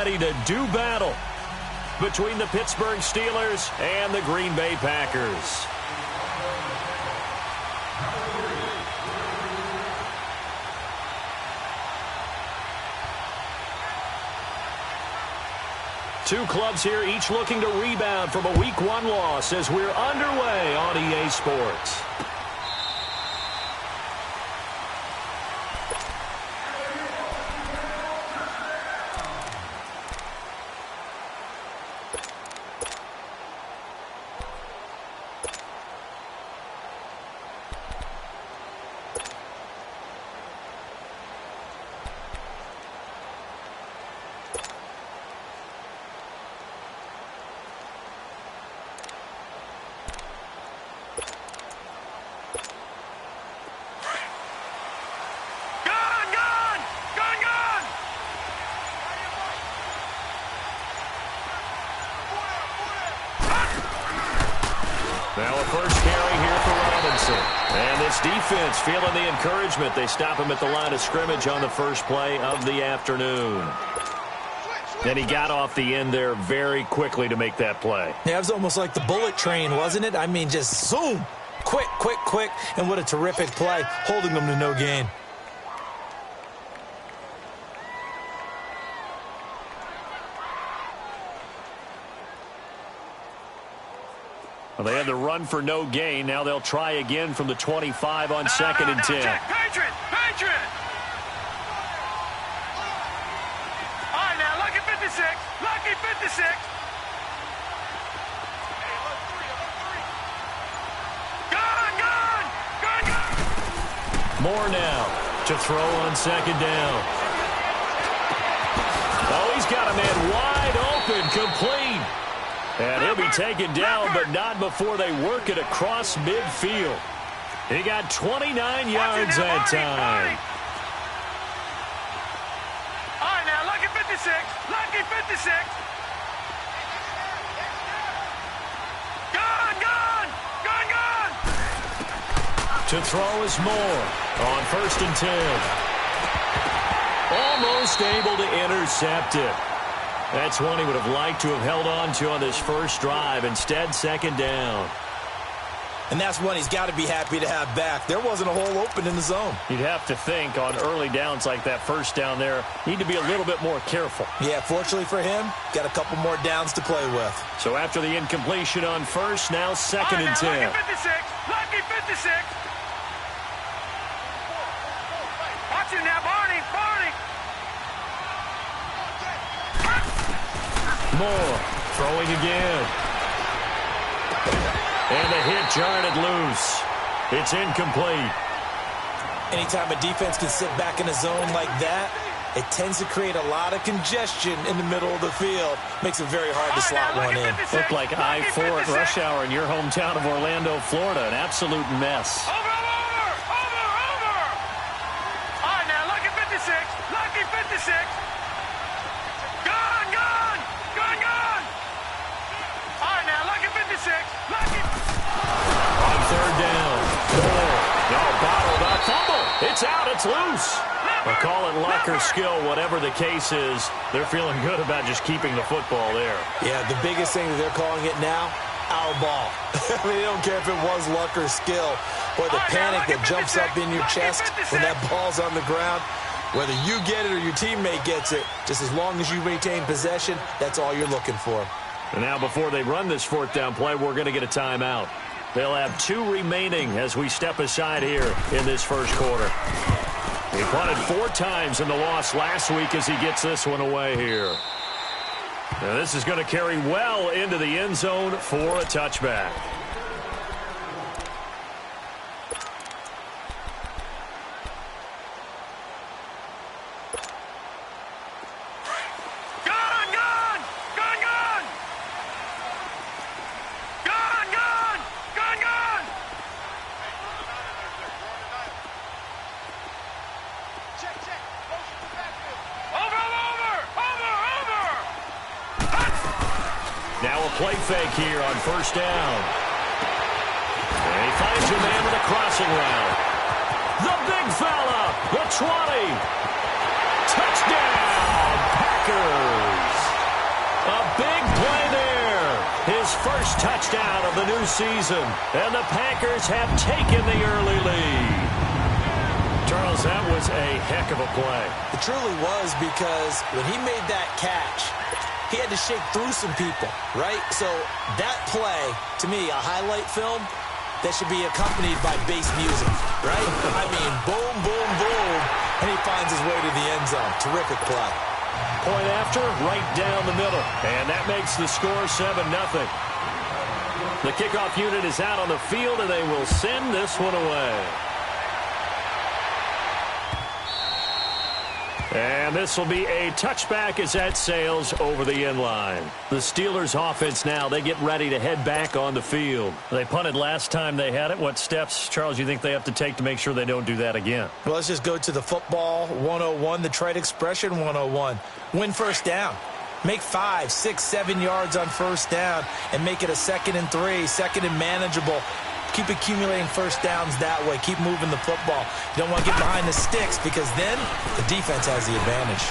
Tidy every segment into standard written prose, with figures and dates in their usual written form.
ready to do battle between the Pittsburgh Steelers and the Green Bay Packers. Two clubs here, each looking to rebound from a Week 1 loss as we're underway on EA Sports. Now a first carry here for Robinson. And this defense feeling the encouragement. They stop him at the line of scrimmage on the first play of the afternoon. And he got off the end there very quickly to make that play. Yeah, it was almost like the bullet train, wasn't it? I mean, just zoom. Quick, quick, quick. And what a terrific play, holding them to no gain. Well, they had the run for no gain. Now they'll try again from the 25 on 2nd and 10. Patriot! Patriot! All right, now, lucky 56. Lucky 56. Gun! More now to throw on 2nd down. Oh, he's got a man wide open, complete. And he'll be taken down, but not before they work it across midfield. He got 29 yards that time. All right, now, lucky 56. Lucky 56. Gun! To throw is Moore on 1st and 10. Almost able to intercept it. That's one he would have liked to have held on to on this first drive. Instead, 2nd down. And that's one he's got to be happy to have back. There wasn't a hole open in the zone. You'd have to think on early downs like that first down there, need to be a little bit more careful. Yeah, fortunately for him, got a couple more downs to play with. So after the incompletion on first, now 2nd and 10. Lucky 56. Lucky 56. Watch him now, Barney. Moore throwing again. And the hit jarred it loose. It's incomplete. Anytime a defense can sit back in a zone like that, it tends to create a lot of congestion in the middle of the field. Makes it very hard to slot one in. Looked like I-4 at rush hour in your hometown of Orlando, Florida. An absolute mess. Over! All right, now, lucky 56. Lucky 56. Gun! All right, now, lucky 56. Lucky. On 3rd down. Bottled up. Fumble. It's out. It's loose. Well, call it luck or skill. Whatever the case is, they're feeling good about just keeping the football there. Yeah, the biggest thing that they're calling it now, our ball. I mean, they don't care if it was luck or skill. Or the panic that jumps up in your chest when that ball's on the ground. Whether you get it or your teammate gets it, just as long as you maintain possession, that's all you're looking for. And now before they run this 4th down play, we're going to get a timeout. They'll have 2 remaining as we step aside here in this first quarter. He punted 4 times in the loss last week as he gets this one away here. Now this is going to carry well into the end zone for a touchback. Now a play fake here on 1st down. And he finds a man with a crossing route. The big fella, the 20. Touchdown, Packers. his first touchdown of the new season. And the Packers have taken the early lead. Charles, that was a heck of a play. It truly was, because when he made that catch, he had to shake through some people, right? So that play, to me, a highlight film that should be accompanied by bass music, right? I mean, boom, boom, boom, and he finds his way to the end zone. Terrific play. Point after, right down the middle. And that makes the score 7-0. The kickoff unit is out on the field, and they will send this one away. And this will be a touchback as that sails over the end line. The Steelers offense now, they get ready to head back on the field. They punted last time they had it. What steps, Charles, you think they have to take to make sure they don't do that again? Well, let's just go to the football 101, the trade expression 101. Win first down. Make 5, 6, 7 yards on first down and make it a 2nd and 3, 2nd and manageable. Keep accumulating first downs that way. Keep moving the football. You don't want to get behind the sticks, because then the defense has the advantage.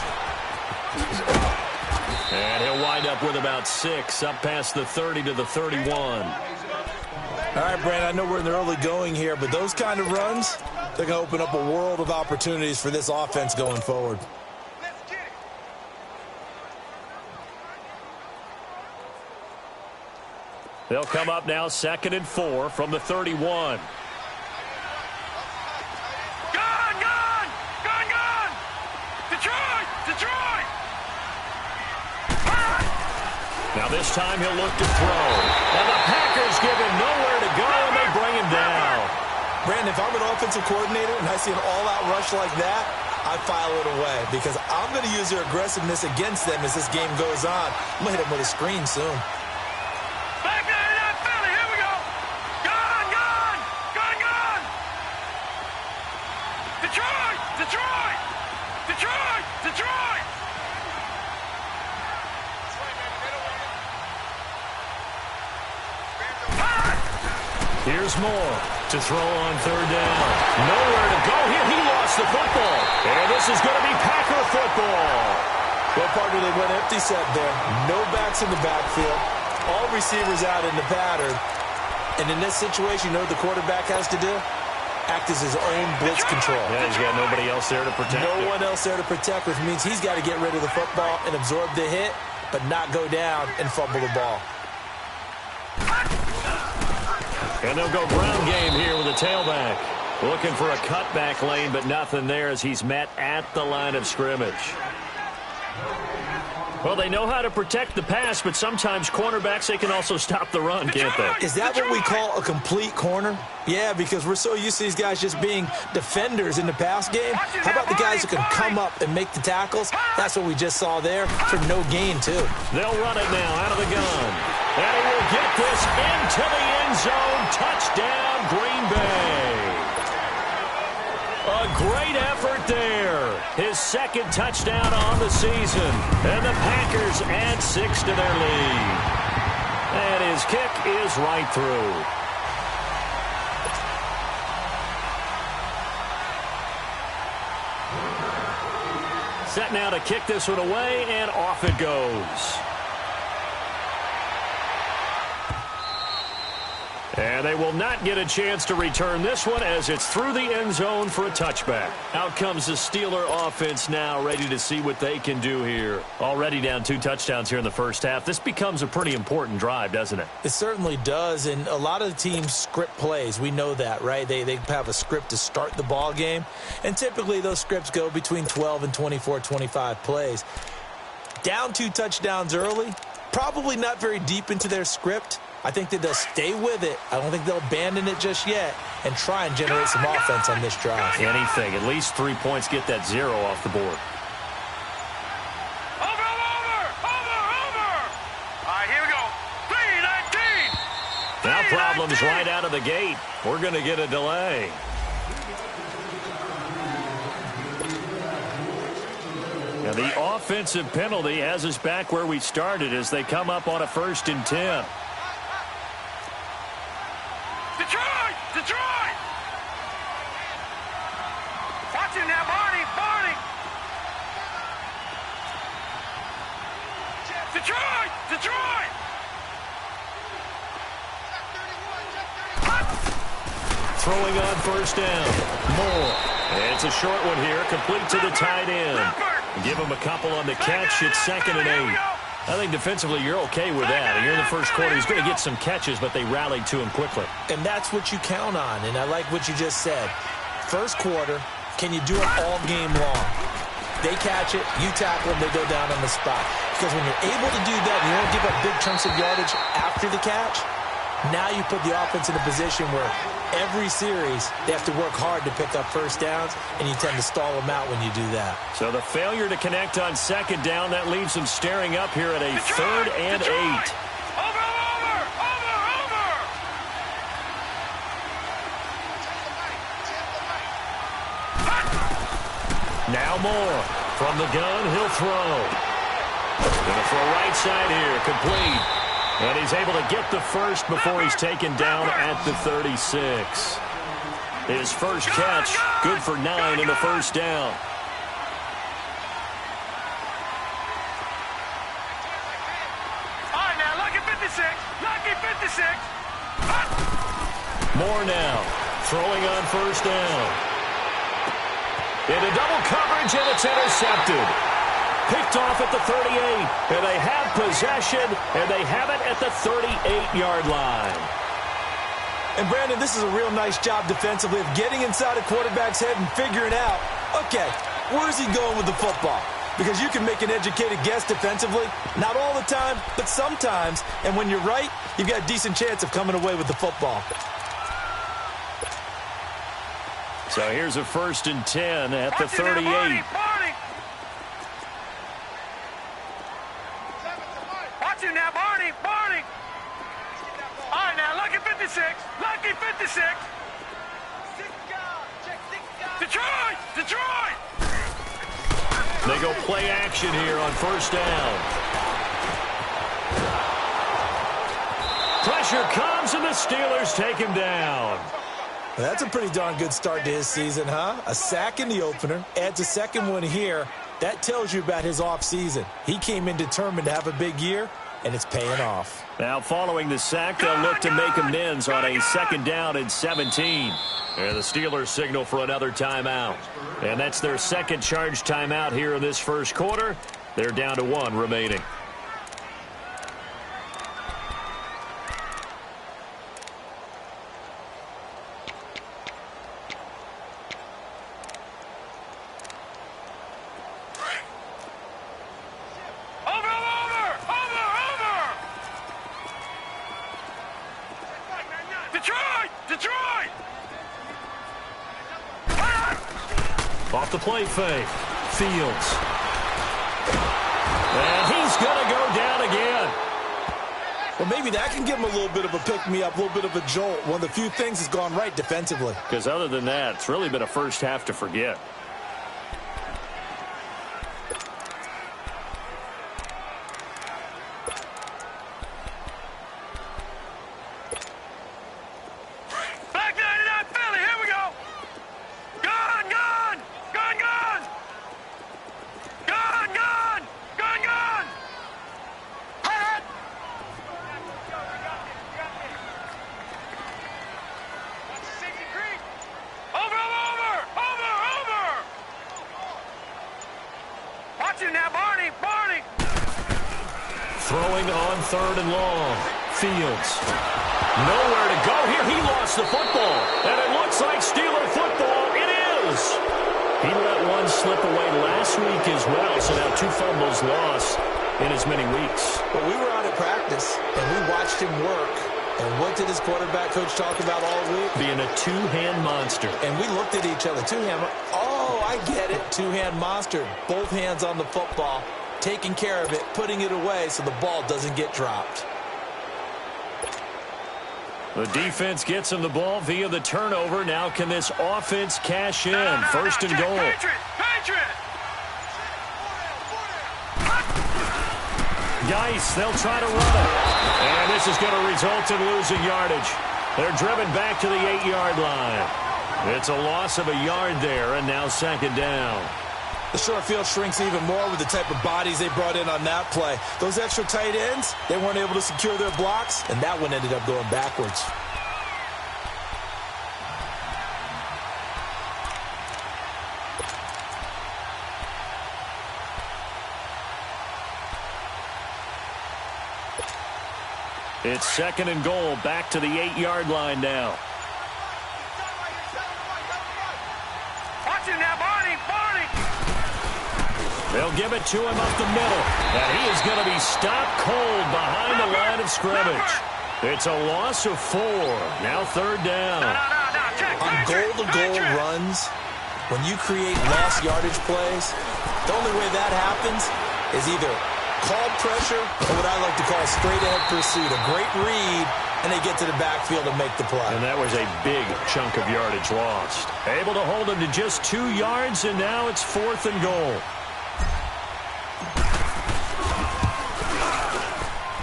And he'll wind up with about 6, up past the 30 to the 31. All right, Brandon, I know we're in the early going here, but those kind of runs, they're going to open up a world of opportunities for this offense going forward. They'll come up now 2nd and 4 from the 31. Gun! Detroit! Detroit! Now this time he'll look to throw. And the Packers give him nowhere to go, and they bring him down. Brandon, if I'm an offensive coordinator and I see an all-out rush like that, I file it away, because I'm going to use their aggressiveness against them as this game goes on. I'm going to hit them with a screen soon. Here's Moore to throw on 3rd down. Nowhere to go here. He lost the football. And this is going to be Packer football. Well, partner, they went empty set there. No backs in the backfield. All receivers out in the pattern. And in this situation, you know what the quarterback has to do? Act as his own blitz control. Yeah, he's got nobody else there to protect him. No one else there to protect, which means he's got to get rid of the football and absorb the hit, but not go down and fumble the ball. And they'll go ground game here with a tailback. Looking for a cutback lane, but nothing there as he's met at the line of scrimmage. Well, they know how to protect the pass, but sometimes cornerbacks, they can also stop the run, can't they? Is that what we call a complete corner? Yeah, because we're so used to these guys just being defenders in the pass game. How about the guys who can come up and make the tackles? That's what we just saw there for no gain, too. They'll run it now out of the gun. And he will get this into the end zone. Touchdown, Green Bay. A great effort there. His 2nd touchdown on the season. And the Packers add 6 to their lead. And his kick is right through. Set now to kick this one away, and off it goes. And they will not get a chance to return this one as it's through the end zone for a touchback. Out comes the Steeler offense now, ready to see what they can do here. Already down 2 touchdowns here in the first half. This becomes a pretty important drive, doesn't it? It certainly does, and a lot of the teams script plays. We know that, right? They have a script to start the ball game, and typically those scripts go between 12 and 24, 25 plays. Down 2 touchdowns early, probably not very deep into their script. I think that they'll stay with it. I don't think they'll abandon it just yet and try and generate some offense on this drive. Anything. At least 3 points, get that 0 off the board. Over! All right, here we go. 3-19. Now problems right out of the gate. We're going to get a delay. And the offensive penalty has us back where we started as they come up on a 1st and 10. Detroit! Watch him now, Barney! Detroit! throwing on first down. Moore. It's a short one here, complete to the tight end. Give him a couple on the catch. It's 2nd and 8. I think defensively you're okay with that. And you're in the first quarter. He's going to get some catches, but they rallied to him quickly. And that's what you count on, and I like what you just said. First quarter, can you do it all game long? They catch it, you tackle them, they go down on the spot. Because when you're able to do that and you don't give up big chunks of yardage after the catch, now you put the offense in a position where every series they have to work hard to pick up first downs, and you tend to stall them out when you do that. So the failure to connect on 2nd down, that leaves them staring up here at a 3rd and 8. Now Moore from the gun, he'll throw. Gonna throw right side here, complete. And he's able to get the first before he's taken down at the 36. His first catch, good for 9 in the first down. All right, now, lucky 56. Lucky 56. Moore now, throwing on first down. Into double coverage, and it's intercepted. Picked off at the 38, and they have possession, and they have it at the 38-yard line. And, Brandon, this is a real nice job defensively of getting inside a quarterback's head and figuring out, okay, where's he going with the football? Because you can make an educated guess defensively, not all the time, but sometimes. And when you're right, you've got a decent chance of coming away with the football. So here's a 1st and 10 at the 38. Watch him now, Barney. All right, now, lucky 56. Lucky 56. Detroit. They go play action here on first down. Pressure comes, and the Steelers take him down. That's a pretty darn good start to his season, huh? A sack in the opener, adds a second one here. That tells you about his offseason. He came in determined to have a big year, and it's paying off. Now following the sack, they'll look to make amends on a 2nd down and 17. And the Steelers signal for another timeout. And that's their second charge timeout here in this first quarter. They're down to 1 remaining. Detroit! Off the play fake. Fields. And he's going to go down again. Well, maybe that can give him a little bit of a pick-me-up, a little bit of a jolt. One of the few things that's gone right defensively. Because other than that, it's really been a first half to forget. Throwing on 3rd and long. Fields. Nowhere to go here. He lost the football. And it looks like Steeler football. It is. He let one slip away last week as well. So now 2 fumbles lost in as many weeks. But we were out at practice, and we watched him work. And what did his quarterback coach talk about all week? Being a 2-hand monster. And we looked at each other. 2-hand. Oh, I get it. 2-hand monster. Both hands on the football. Taking care of it, putting it away so the ball doesn't get dropped. The defense gets him the ball via the turnover. Now can this offense cash in? 1st and goal. Patriot! Geis, they'll try to run it. And this is going to result in losing yardage. They're driven back to the 8-yard line. It's a loss of a yard there, and now 2nd down. The short field shrinks even more with the type of bodies they brought in on that play. Those extra tight ends, they weren't able to secure their blocks, and that one ended up going backwards. It's 2nd and goal, back to the 8-yard line now. Watch him now, Barney. They'll give it to him up the middle, and he is going to be stopped cold behind the line of scrimmage. It's a loss of 4. Now 3rd down. On goal-to-goal runs, when you create lost yardage plays, the only way that happens is either called pressure or what I like to call straight-ahead pursuit. A great read, and they get to the backfield and make the play. And that was a big chunk of yardage lost. Able to hold him to just 2 yards, and now it's 4th and goal.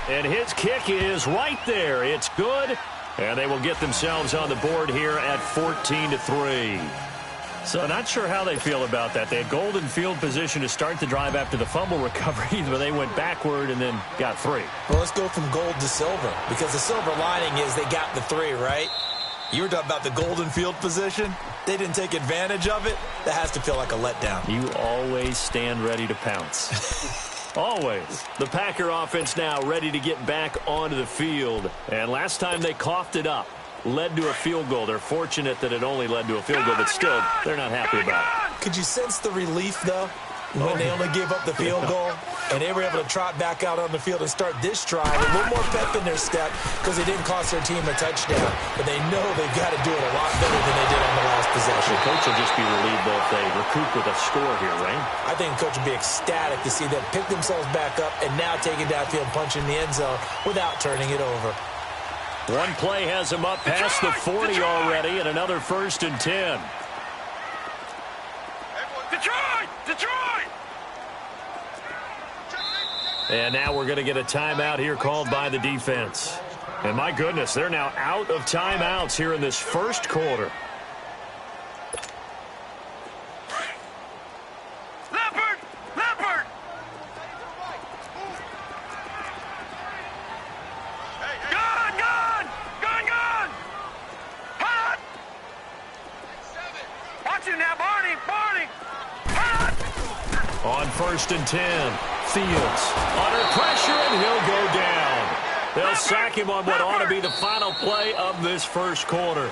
And his kick is right there. It's good, and they will get themselves on the board here at 14-3. So not sure how they feel about that. They had golden field position to start the drive after the fumble recovery, but they went backward and then got 3. Well, let's go from gold to silver, because the silver lining is they got the 3, right? You were talking about the golden field position. They didn't take advantage of it. That has to feel like a letdown. You always stand ready to pounce. Always. The Packer offense now ready to get back onto the field. And last time they coughed it up, led to a field goal. They're fortunate that it only led to a field goal, but still, they're not happy about it. Could you sense the relief, though, when they only gave up the field goal? And they were able to trot back out on the field and start this drive a little more pep in their step because it didn't cost their team a touchdown. But they know they've got to do it a lot better than they did on the last possession. The coach will just be relieved, though, if they recoup with a score here, right? I think the coach will be ecstatic to see them pick themselves back up and now take it downfield and punch in the end zone without turning it over. One play has him up past the 40 already, and another 1st and 10. Detroit! And now we're going to get a timeout here called by the defense. And my goodness, they're now out of timeouts here in this first quarter. Leopard! Gun! Hot! Watch him now, Barney! Hot! On 1st and 10, Fields under pressure, and he'll go down. They'll sack him on what ought to be the final play of this first quarter.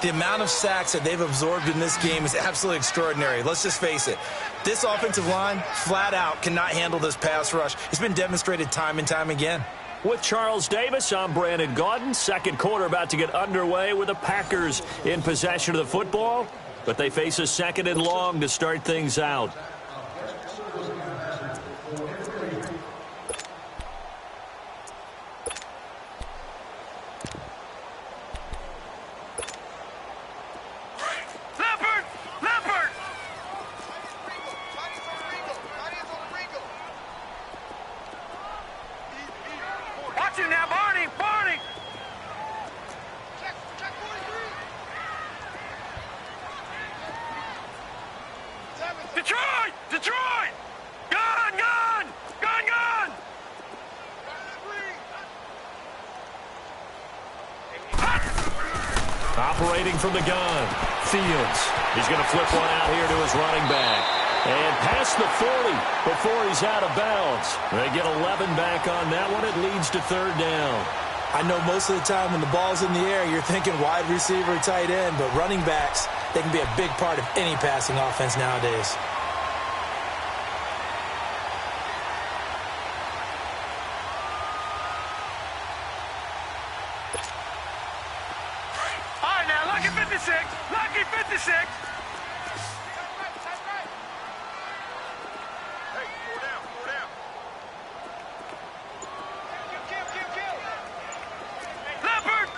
The amount of sacks that they've absorbed in this game is absolutely extraordinary. Let's just face it. This offensive line, flat out, cannot handle this pass rush. It's been demonstrated time and time again. With Charles Davis, I'm Brandon Gaudin. Second quarter about to get underway with the Packers in possession of the football. But they face a 2nd and long to start things out. Detroit! Gun! Operating from the gun, Fields. He's going to flip one out here to his running back. And past the 40 before he's out of bounds. They get 11 back on that one. It leads to 3rd down. I know most of the time when the ball's in the air, you're thinking wide receiver, tight end, but running backs, they can be a big part of any passing offense nowadays. All right, now, lucky 56. Hey, four down. Leopard!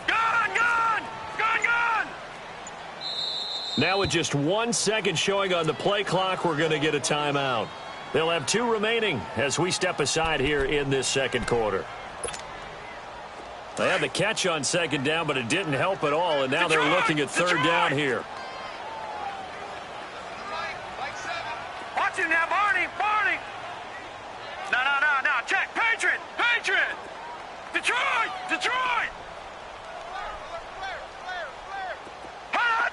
Gun! Now with just 1 second showing on the play clock, we're going to get a timeout. They'll have 2 remaining as we step aside here in this second quarter. They had the catch on 2nd down, but it didn't help at all, and now they're looking at 3rd down here. Watch him now, Barney! No, check! Patriot! Detroit! Hot!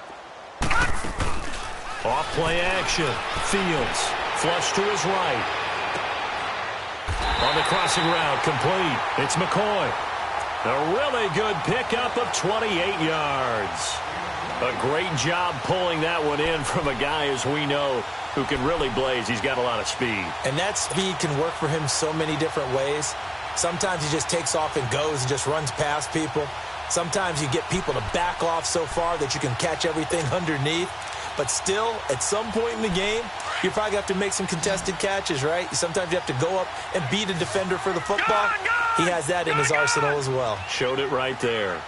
Off play action. Fields flush to his right. On the crossing route, complete. It's McCoy. A really good pickup of 28 yards. A great job pulling that one in from a guy, as we know, who can really blaze. He's got a lot of speed. And that speed can work for him so many different ways. Sometimes he just takes off and goes and just runs past people. Sometimes you get people to back off so far that you can catch everything underneath. But still, at some point in the game, you probably have to make some contested catches, right? Sometimes you have to go up and beat a defender for the football. He has that in his arsenal as well. Showed it right there.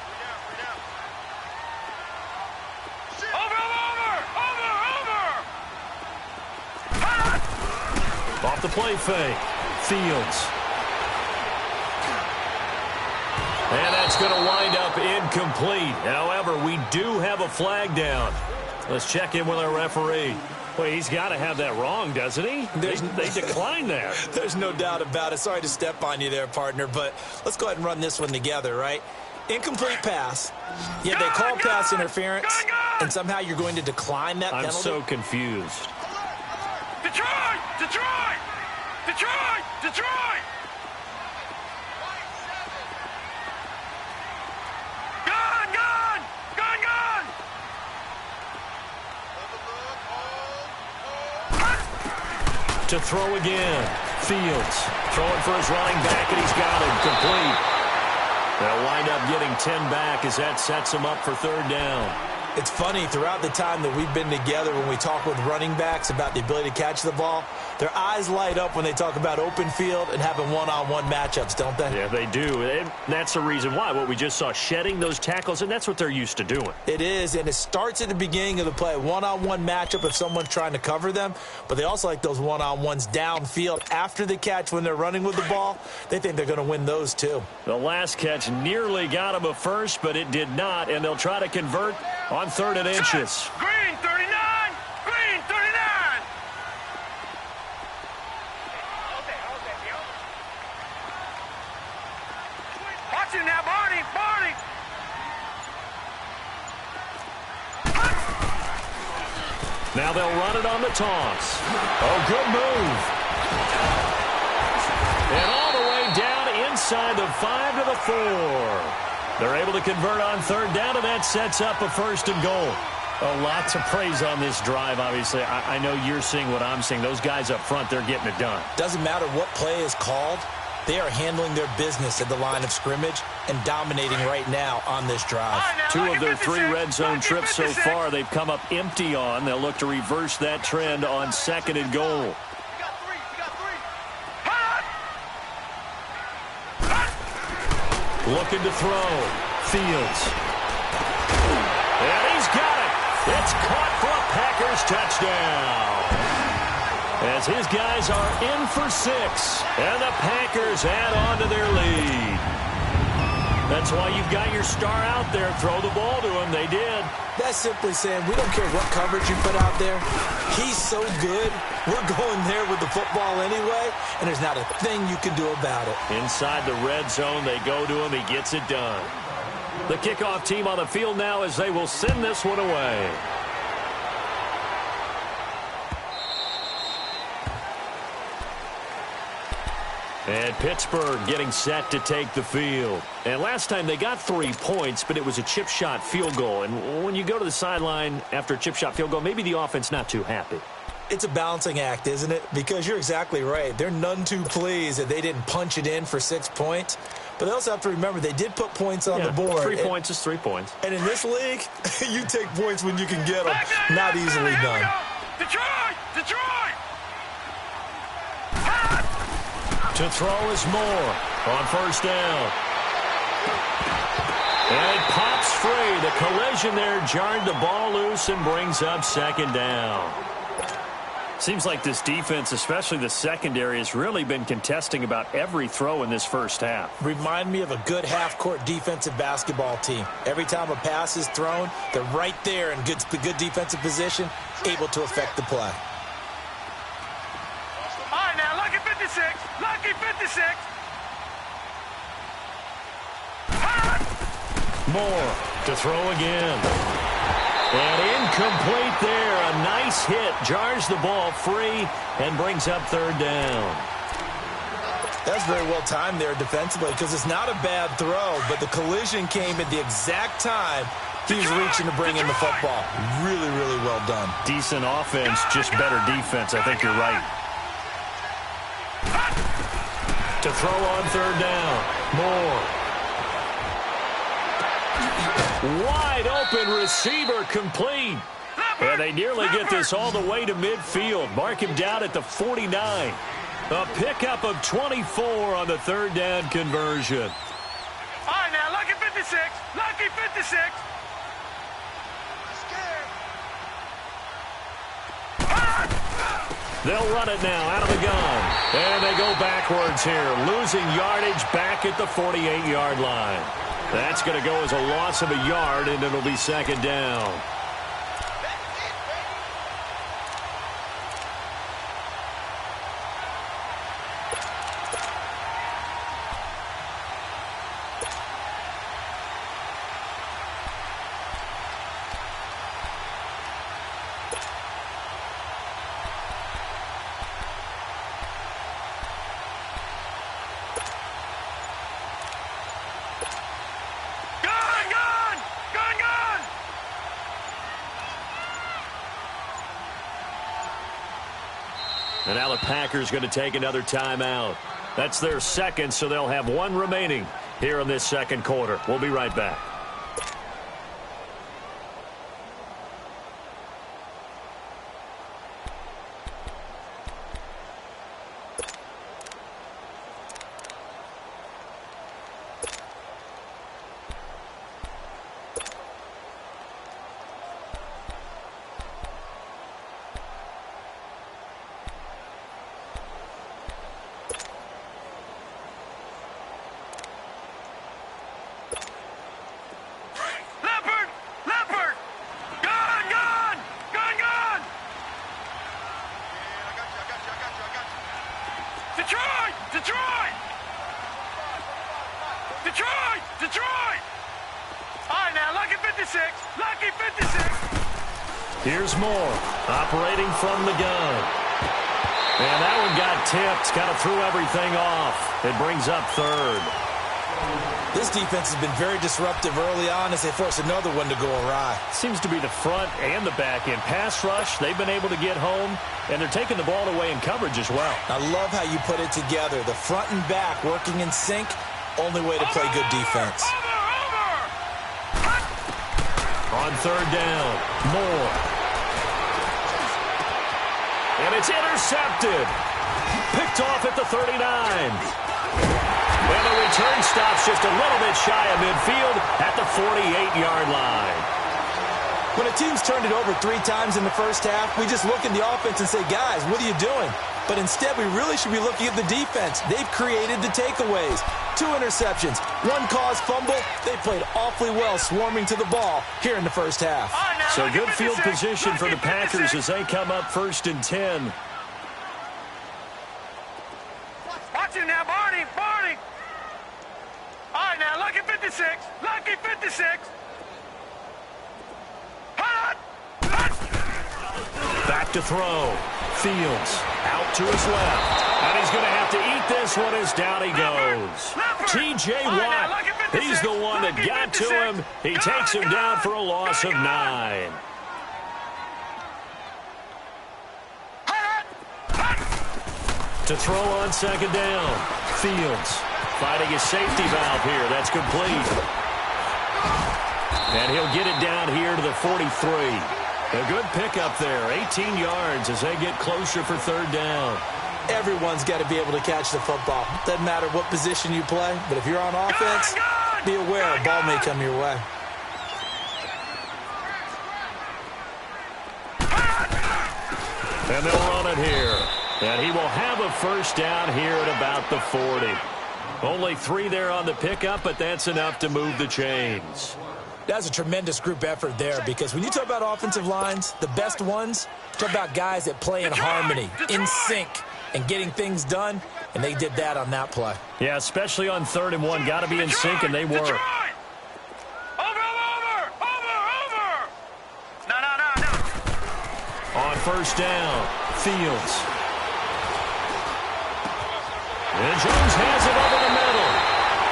Off the play fake. Fields. And that's going to wind up incomplete. However, we do have a flag down. Let's check in with our referee. Well, he's got to have that wrong, doesn't he? They declined that. There's no doubt about it. Sorry to step on you there, partner, but let's go ahead and run this one together, right? Incomplete pass. Yeah, they call pass interference, and somehow you're going to decline that penalty. I'm so confused. Detroit! Detroit! Detroit! Detroit! Gun! Gun! Gun! Gun! To throw again. Fields throwing for his running back, and he's got him complete. They'll wind up getting 10 back as that sets him up for third down. It's funny, throughout the time that we've been together, when we talk with running backs about the ability to catch the ball, their eyes light up when they talk about open field and having one-on-one matchups, don't they? Yeah, they do. And that's the reason why. What we just saw, shedding those tackles, and that's what they're used to doing. It is, and it starts at the beginning of the play. One-on-one matchup if someone's trying to cover them, but they also like those one-on-ones downfield after the catch when they're running with the ball. They think they're going to win those, too. The last catch nearly got him a first, but it did not, and they'll try to convert on 3rd and inches. Green 39! Green 39! Watch him now, Barney! Barney! Now they'll run it on the toss. Oh, good move. And all the way down inside the 5 to the 4. They're able to convert on 3rd down, and that sets up a 1st and goal. Oh, lots of praise on this drive, obviously. I know you're seeing what I'm seeing. Those guys up front, they're getting it done. Doesn't matter what play is called. They are handling their business at the line of scrimmage and dominating right now on this drive. 2 of their 3 red zone trips so far, they've come up empty on. They'll look to reverse that trend on 2nd and goal. Looking to throw. Fields. And he's got it. It's caught for a Packers touchdown. As his guys are in for 6. And the Packers add on to their lead. That's why you've got your star out there. Throw the ball to him. They did. That's simply saying we don't care what coverage you put out there. He's so good. We're going there with the football anyway, and there's not a thing you can do about it. Inside the red zone, they go to him. He gets it done. The kickoff team on the field now as they will send this one away. And Pittsburgh getting set to take the field. And last time they got 3 points, but it was a chip shot field goal. And when you go to the sideline after a chip shot field goal, maybe the offense not too happy. It's a balancing act, isn't it? Because you're exactly right. They're none too pleased that they didn't punch it in for 6 points. But they also have to remember they did put points on the board. 3 points is 3 points. And in this league, you take points when you can get them. Not easily done. Detroit! Detroit! To throw is Moore on 1st down. And it pops free. The collision there jarred the ball loose and brings up 2nd down. Seems like this defense, especially the secondary, has really been contesting about every throw in this first half. Remind me of a good half-court defensive basketball team. Every time a pass is thrown, they're right there in good defensive position, able to affect the play. All right, now, lucky 56. Lucky 56. Moore to throw again. And incomplete there. A nice hit. Jars the ball free and brings up 3rd down. That's very well timed there defensively because it's not a bad throw, but the collision came at the exact time he was reaching to bring in the football. Really, really well done. Decent offense, just better defense. I think you're right. To throw on third down. Moore. Wide open receiver complete. And they nearly get this all the way to midfield. Mark him down at the 49. A pickup of 24 on the third down conversion. All right, now, lucky 56. Lucky 56. They'll run it now out of the gun. And they go backwards here, losing yardage back at the 48-yard line. That's going to go as a loss of a yard, and it'll be second down. And now the Packers going to take another timeout. That's their second, so they'll have one remaining here in this second quarter. We'll be right back. Here's Moore, operating from the gun. And that one got tipped, kind of threw everything off. It brings up third. This defense has been very disruptive early on as they force another one to go awry. Seems to be the front and the back end. Pass rush, they've been able to get home, and they're taking the ball away in coverage as well. I love how you put it together. The front and back working in sync, only way to play good defense. On third down, Moore. And it's intercepted. Picked off at the 39. And the return stops just a little bit shy of midfield at the 48-yard line. When a team's turned it over 3 times in the first half, we just look at the offense and say, guys, what are you doing? But instead, we really should be looking at the defense. They've created the takeaways. 2 interceptions, 1 caused fumble. They played awfully well swarming to the ball here in the first half. So good field position for the Packers as they come up 1st and 10. Watch him now, Barney. Barney. All right, now, lucky 56. Lucky 56. Back to throw. Fields out to his left. And he's going to have to eat this one as down he goes. T.J. Watt, he's the one that got to him. He takes him down for a loss of 9. To throw on second down. Fields fighting his safety valve here. That's complete. And he'll get it down here to the 43. A good pickup there, 18 yards as they get closer for third down. Everyone's got to be able to catch the football. Doesn't matter what position you play, but if you're on offense, be aware a ball may come your way. And they'll run it here. And he will have a first down here at about the 40. Only 3 there on the pickup, but that's enough to move the chains. That's a tremendous group effort there because when you talk about offensive lines, the best ones, talk about guys that play in harmony, in sync, and getting things done, and they did that on that play. Yeah, especially on 3rd and 1. Got to be in sync, and they were. Over. No. On first down, Fields. And Jones has it over the middle.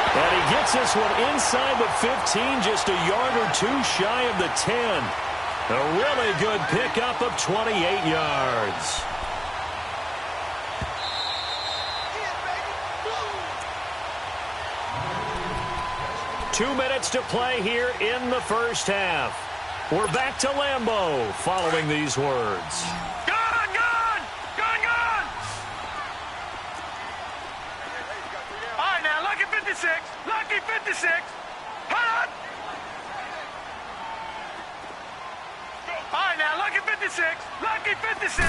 And he gets this one inside the 15, just a yard or two shy of the 10. A really good pickup of 28 yards. Two minutes to play here in the first half. We're back to Lambeau following these words. Gone, gone! Gone, gone! All right, now, lucky 56. Lucky 56. Hold on! All right, now, lucky 56. Lucky 56.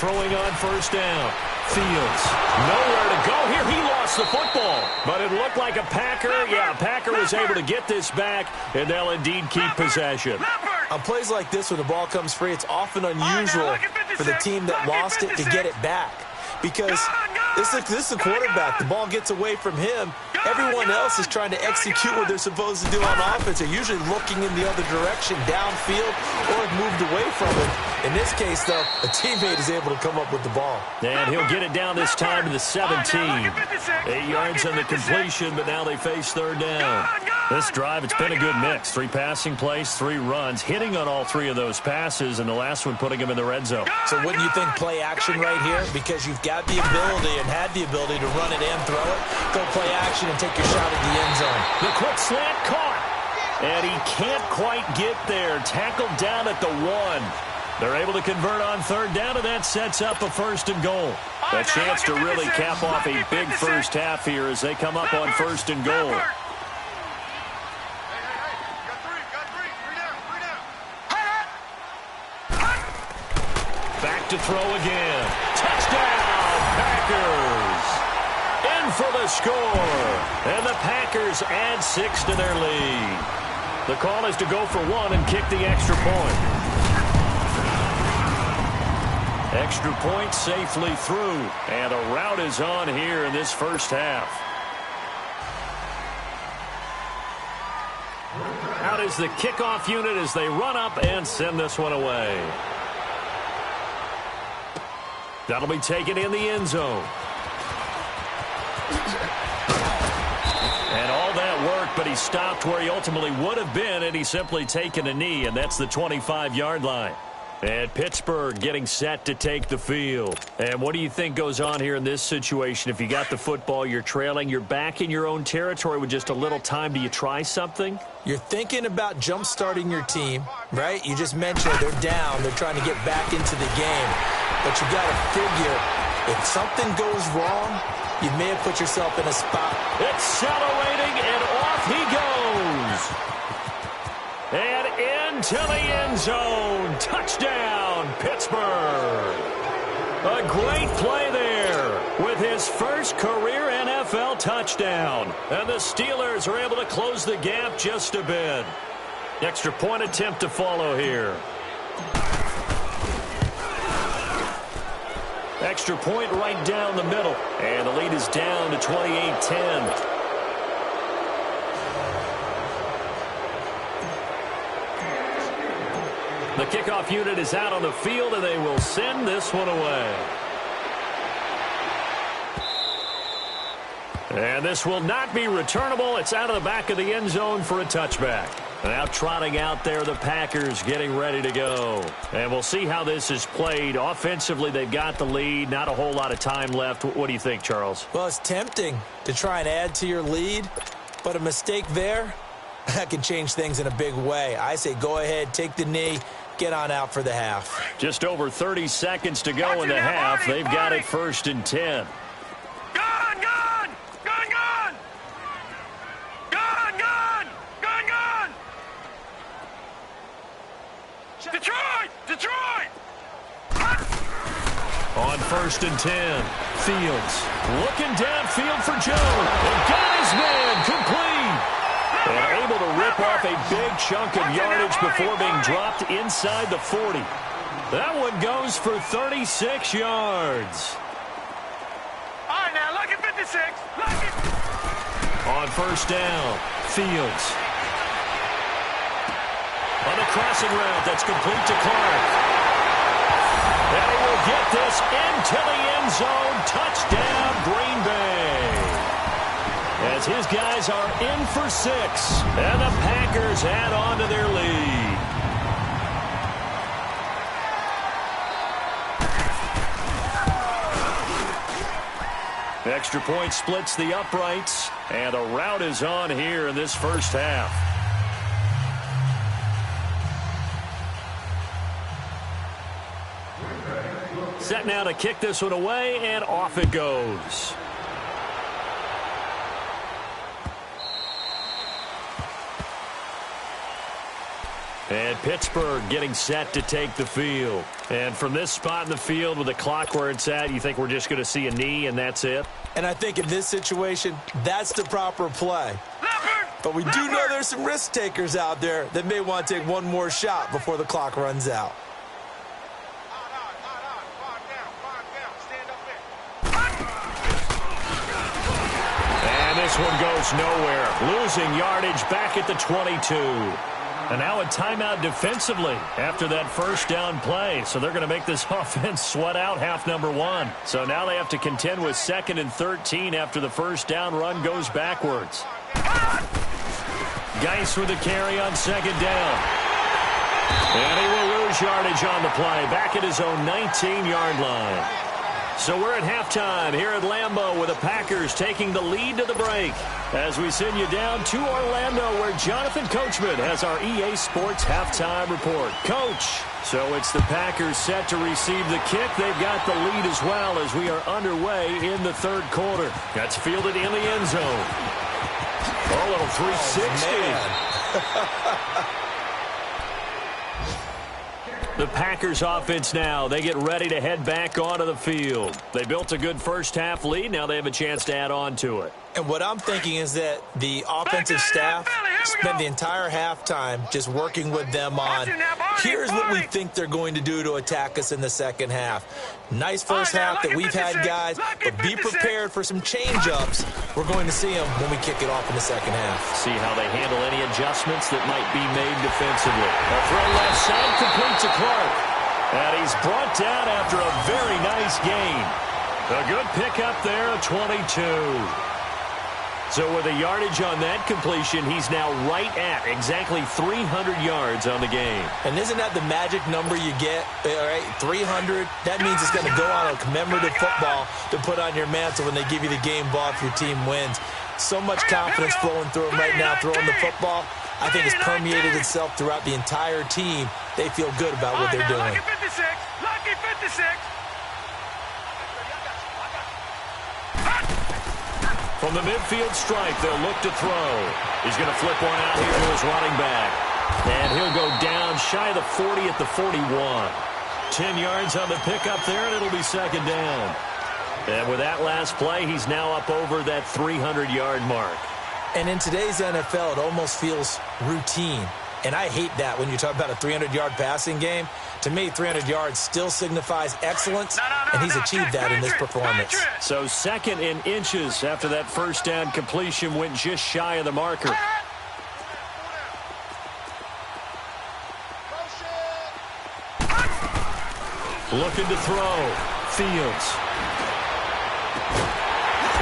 Throwing on first down. Fields. Nowhere to go here. He lost the football. But it looked like a Packer. Yeah, Packer was able to get this back, and they'll indeed keep possession. On plays like this, when the ball comes free, it's often unusual for the team that lost it to get it back. Because this is a quarterback. The ball gets away from him. Everyone else is trying to execute what they're supposed to do on offense. They're usually looking in the other direction, downfield, or have moved away from it. In this case, though, a teammate is able to come up with the ball. And he'll get it down this time to the 17. 8 yards on the completion, but now they face third down. This drive, it's been a good mix. 3 passing plays, 3 runs, hitting on all 3 of those passes, and the last one putting him in the red zone. So wouldn't you think play action right here? Because you've got the ability and had the ability to run it and throw it. Go play action and take your shot at the end zone. The quick slant caught. And he can't quite get there. Tackled down at the 1. They're able to convert on third down, and that sets up a first and goal. A chance to really cap off a big first half here as they come up on first and goal. Back to throw again. Touchdown, Packers. In for the score. And the Packers add 6 to their lead. The call is to go for 1 and kick the extra point. Extra point safely through. And a rout is on here in this first half. Out is the kickoff unit as they run up and send this one away. That'll be taken in the end zone. And all that work, but he stopped where he ultimately would have been, and he's simply taken a knee, and that's the 25-yard line. And Pittsburgh getting set to take the field. And what do you think goes on here in this situation? If you got the football, you're trailing, you're back in your own territory with just a little time. Do you try something? You're thinking about jump-starting your team, right? You just mentioned they're down. They're trying to get back into the game. But you got to figure, if something goes wrong, you may have put yourself in a spot. Accelerating, and off he goes. And into the end zone. Touchdown, Pittsburgh. A great play there with his first career NFL touchdown. And the Steelers are able to close the gap just a bit. Extra point attempt to follow here. Extra point right down the middle. And the lead is down to 28-10. The kickoff unit is out on the field, and they will send this one away. And this will not be returnable. It's out of the back of the end zone for a touchback. Now trotting out there, the Packers getting ready to go. And we'll see how this is played. Offensively, they've got the lead. Not a whole lot of time left. What do you think, Charles? Well, it's tempting to try and add to your lead, but a mistake there, that can change things in a big way. I say go ahead, take the knee, get on out for the half. Just over 30 seconds to go in the half. They've got it 1st and 10. Gone, gone! Gone, gone! Gone, gone! Gone, gone! Detroit! Detroit! On 1st and 10, Fields looking downfield for Jones. And got his man complete. And able to rip off a big chunk of yardage before being dropped inside the 40. That one goes for 36 yards. All right, now, look at 56. Look at... On 1st down, Fields. On the crossing route, that's complete to Clark. And he will get this into the end zone. Touchdown, Green as his guys are in for 6. And the Packers add on to their lead. Extra point splits the uprights, and a rout is on here in this first half. Set now to kick this one away, and off it goes. And Pittsburgh getting set to take the field. And from this spot in the field with the clock where it's at, you think we're just going to see a knee and that's it? And I think in this situation, that's the proper play. But we do know there's some risk takers out there that may want to take one more shot before the clock runs out. And this one goes nowhere. Losing yardage back at the 22. And now a timeout defensively after that first down play. So they're going to make this offense sweat out half number 1. So now they have to contend with 2nd and 13 after the first down run goes backwards. Geis with the carry on 2nd down. And he will lose yardage on the play back at his own 19-yard line. So we're at halftime here at Lambeau with the Packers taking the lead to the break as we send you down to Orlando where Jonathan Coachman has our EA Sports halftime report. Coach, so it's the Packers set to receive the kick. They've got the lead as well as we are underway in the third quarter. That's fielded in the end zone. A little 360. The Packers offense now, they get ready to head back onto the field. They built a good first half lead. Now they have a chance to add on to it. And what I'm thinking is that the offensive staff spent the entire halftime just working with them on, here's what we think they're going to do to attack us in the second half. Nice first half that we've had, guys, but be prepared for some change-ups. We're going to see them when we kick it off in the second half. See how they handle any adjustments that might be made defensively. A throw left side complete to Clark. And he's brought down after a very nice gain. A good pickup there, a 22. So with a yardage on that completion, he's now right at exactly 300 yards on the game. And isn't that the magic number you get, all right, 300? That means it's going to go on a commemorative football to put on your mantle when they give you the game ball if your team wins. So much confidence flowing through him right now, throwing the football. I think it's permeated itself throughout the entire team. They feel good about what they're doing. Lucky 56. Lucky 56. From the midfield stripe, they'll look to throw. He's going to flip one out here to his running back. And he'll go down shy of the 40 at the 41. 10 yards on the pickup there, and it'll be second down. And with that last play, he's now up over that 300-yard mark. And in today's NFL, it almost feels routine. And I hate that when you talk about a 300-yard passing game. To me, 300 yards still signifies excellence, and he's achieved that in this performance. So 2nd in inches after that first down completion went just shy of the marker. Looking to throw. Fields.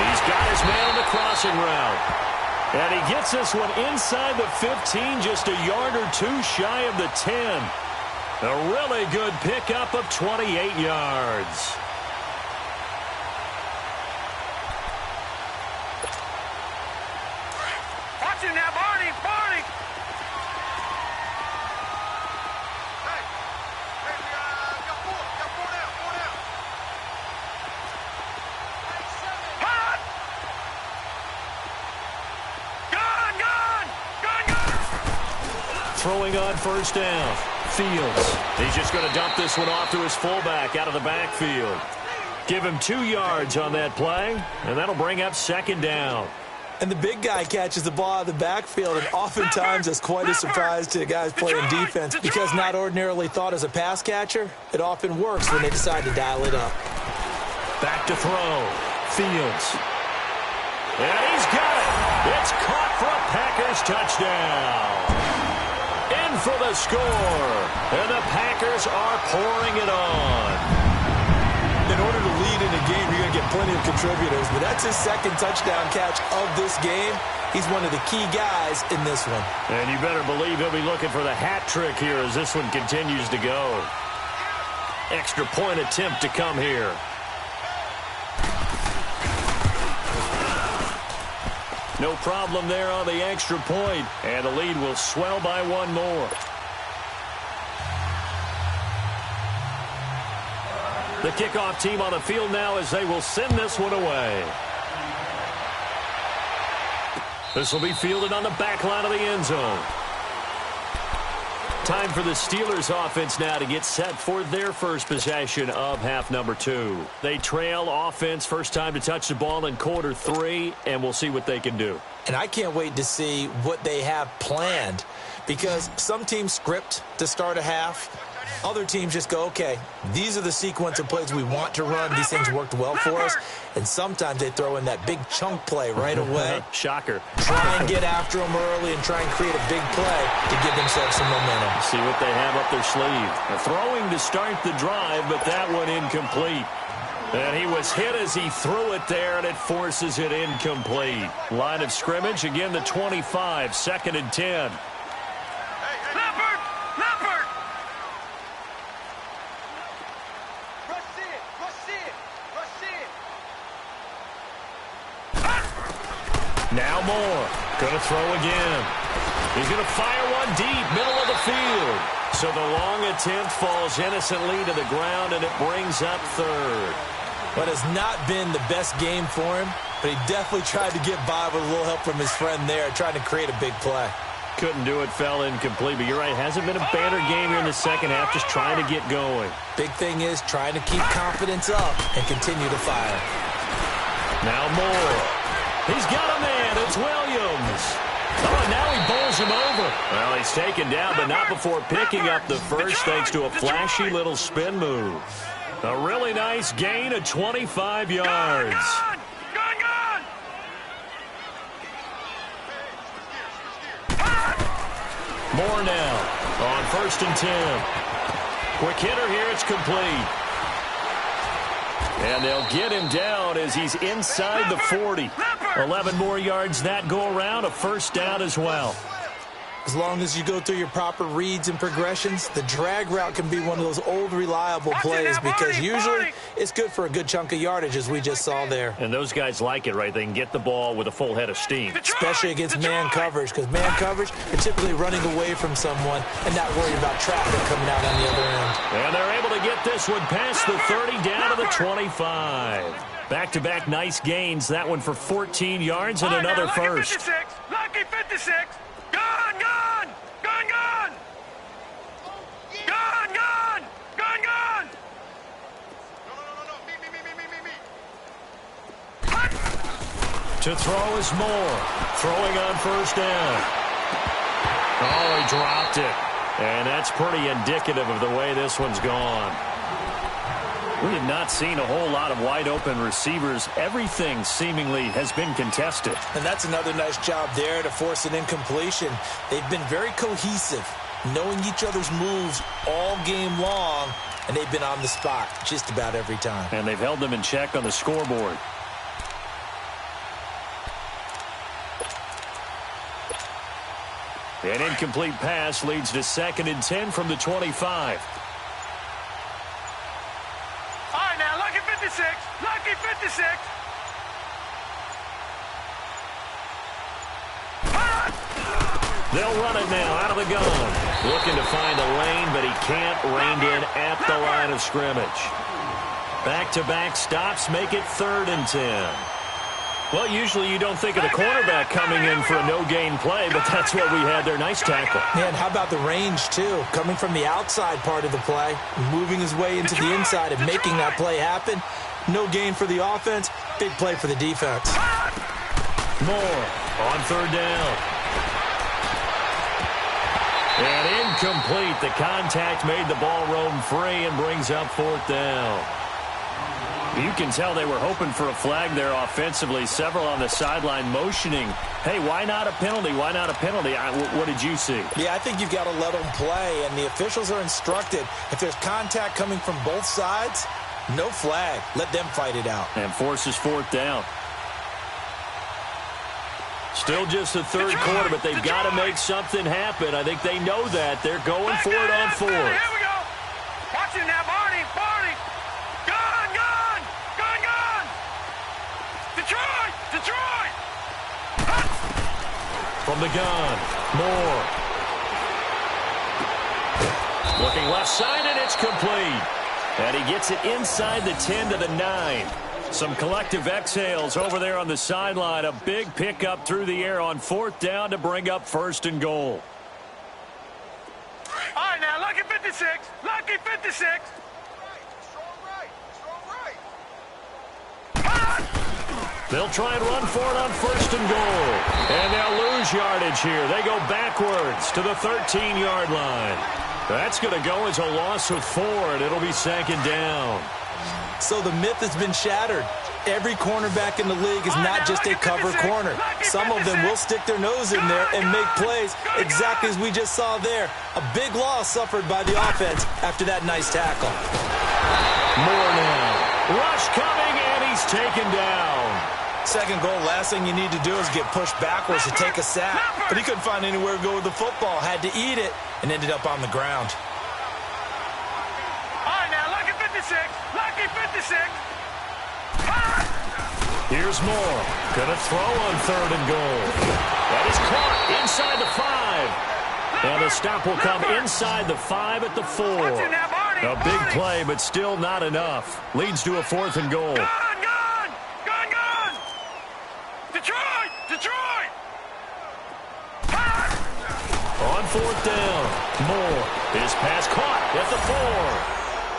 He's got his man on the crossing route. And he gets this one inside the 15, just a yard or two shy of the 10. A really good pickup of 28 yards. Watch him now, Barney. Barney. Hey, we got four. Got four down. Throwing on first down. Fields. He's just going to dump this one off to his fullback out of the backfield. Give him 2 yards on that play, and that'll bring up second down. And the big guy catches the ball out of the backfield, and oftentimes that's quite a surprise to the guys playing defense because not ordinarily thought as a pass catcher, it often works when they decide to dial it up. Back to throw. Fields. And he's got it. It's caught for a Packers touchdown. In for the score. And the Packers are pouring it on. in order to lead in a game, you're going to get plenty of contributors. But that's his second touchdown catch of this game. He's one of the key guys in this one. And you better believe he'll be looking for the hat trick here as this one continues to go. Extra point attempt to come here. No problem there on the extra point, and the lead will swell by one more. The kickoff team on the field now as they will send this one away. This will be fielded on the back line of the end zone. Time for the Steelers offense now to get set for their first possession of half number 2. They trail offense first time to touch the ball in quarter 3, and we'll see what they can do. And I can't wait to see what they have planned, because some teams script to start a half. Other teams just go, okay, these are the sequence of plays we want to run. These things worked well for us. And sometimes they throw in that big chunk play right away. Shocker. Try and get after them early and try and create a big play to give themselves some momentum. See what they have up their sleeve. Throwing to start the drive, but that one incomplete. And he was hit as he threw it there, and it forces it incomplete. Line of scrimmage, again the 25, 2nd and 10. Now Moore, going to throw again. He's going to fire one deep, middle of the field. So the long attempt falls innocently to the ground, and it brings up 3rd. But it's not been the best game for him, but he definitely tried to get by with a little help from his friend there, trying to create a big play. Couldn't do it, fell incomplete, but you're right, hasn't been a banner game here in the second half, just trying to get going. Big thing is trying to keep confidence up and continue to fire. Now Moore. He's got a man. It's Williams. Oh, and now he bowls him over. Well, he's taken down, but not before picking up the first thanks to a flashy little spin move. A really nice gain of 25 yards. Gone! More now on 1st and 10. Quick hitter here. It's complete. And they'll get him down as he's inside the 40. 11 more yards that go around, a first down as well. As long as you go through your proper reads and progressions, the drag route can be one of those old reliable plays, because usually it's good for a good chunk of yardage, as we just saw there. And those guys like it, right? They can get the ball with a full head of steam. Especially against man coverage, because man coverage, you're typically running away from someone and not worried about traffic coming out on the other end. And they're able to get this one past the 30 down to the 25. Back-to-back nice gains. That one for 14 yards and another first. Lucky 56. Gone! To throw is Moore. Throwing on first down. Oh, he dropped it. And that's pretty indicative of the way this one's gone. We have not seen a whole lot of wide-open receivers. Everything seemingly has been contested. And that's another nice job there to force an incompletion. They've been very cohesive, knowing each other's moves all game long, and they've been on the spot just about every time. And they've held them in check on the scoreboard. An incomplete pass leads to 2nd and 10 from the 25. All right, now, lucky 56. Lucky 56. They'll run it now out of the gun. Looking to find a lane, but he can't. Reined in at the line of scrimmage. Back-to-back stops make it 3rd and 10. Well, usually you don't think of the cornerback coming in for a no-gain play, but that's what we had there. Nice tackle. Yeah, and how about the range, too? Coming from the outside part of the play, moving his way into the inside and making that play happen. No gain for the offense, big play for the defense. Moore on 3rd down. And incomplete. The contact made the ball roam free and brings up 4th down. You can tell they were hoping for a flag there offensively. Several on the sideline motioning, hey, why not a penalty? Why not a penalty? What did you see? Yeah, I think you've got to let them play, and the officials are instructed. If there's contact coming from both sides, No flag. Let them fight it out. And forces fourth down. Still just the third quarter, but they've got to make something happen. I think they know that. They're going for it on fourth. Here we go. Watch it now, Barney. Barney. Gone, gone. Gone, gone. Detroit. Detroit. From the gun, Moore. Looking left side, and it's complete. And he gets it inside the 10 to the 9. Some collective exhales over there on the sideline. A big pickup through the air on fourth down to bring up first and goal. All right, now, lucky 56. Lucky 56. They'll try and run for it on first and goal. And they'll lose yardage here. They go backwards to the 13-yard line. That's going to go as a loss of 4, and it'll be second down. So the myth has been shattered. Every cornerback in the league is not just a cover corner. Some of them will stick their nose in there and make plays exactly as we just saw there. A big loss suffered by the offense after that nice tackle. More now. Rush coming, and he's taken down. Second goal, last thing you need to do is get pushed backwards to take a sack. But he couldn't find anywhere to go with the football. Had to eat it and ended up on the ground. All right, now, lucky 56. Lucky 56. Here's Moore. Gonna throw on third and goal. That is caught inside the 5. And the stop will come inside the 5 at the 4. A big play, but still not enough. Leads to a fourth and goal. Gone, gone. Gone, gone. Detroit. Detroit. On fourth down, Moore. His pass caught at the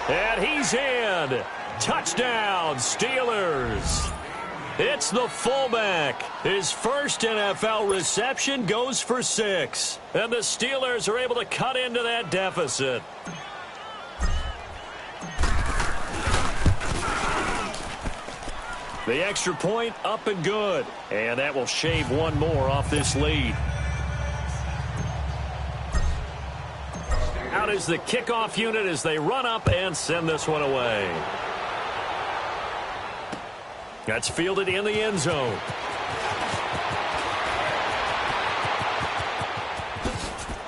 4. And he's in. Touchdown, Steelers. It's the fullback. His first NFL reception goes for 6. And the Steelers are able to cut into that deficit. The extra point up and good. And that will shave one more off this lead. Out is the kickoff unit as they run up and send this one away. That's fielded in the end zone.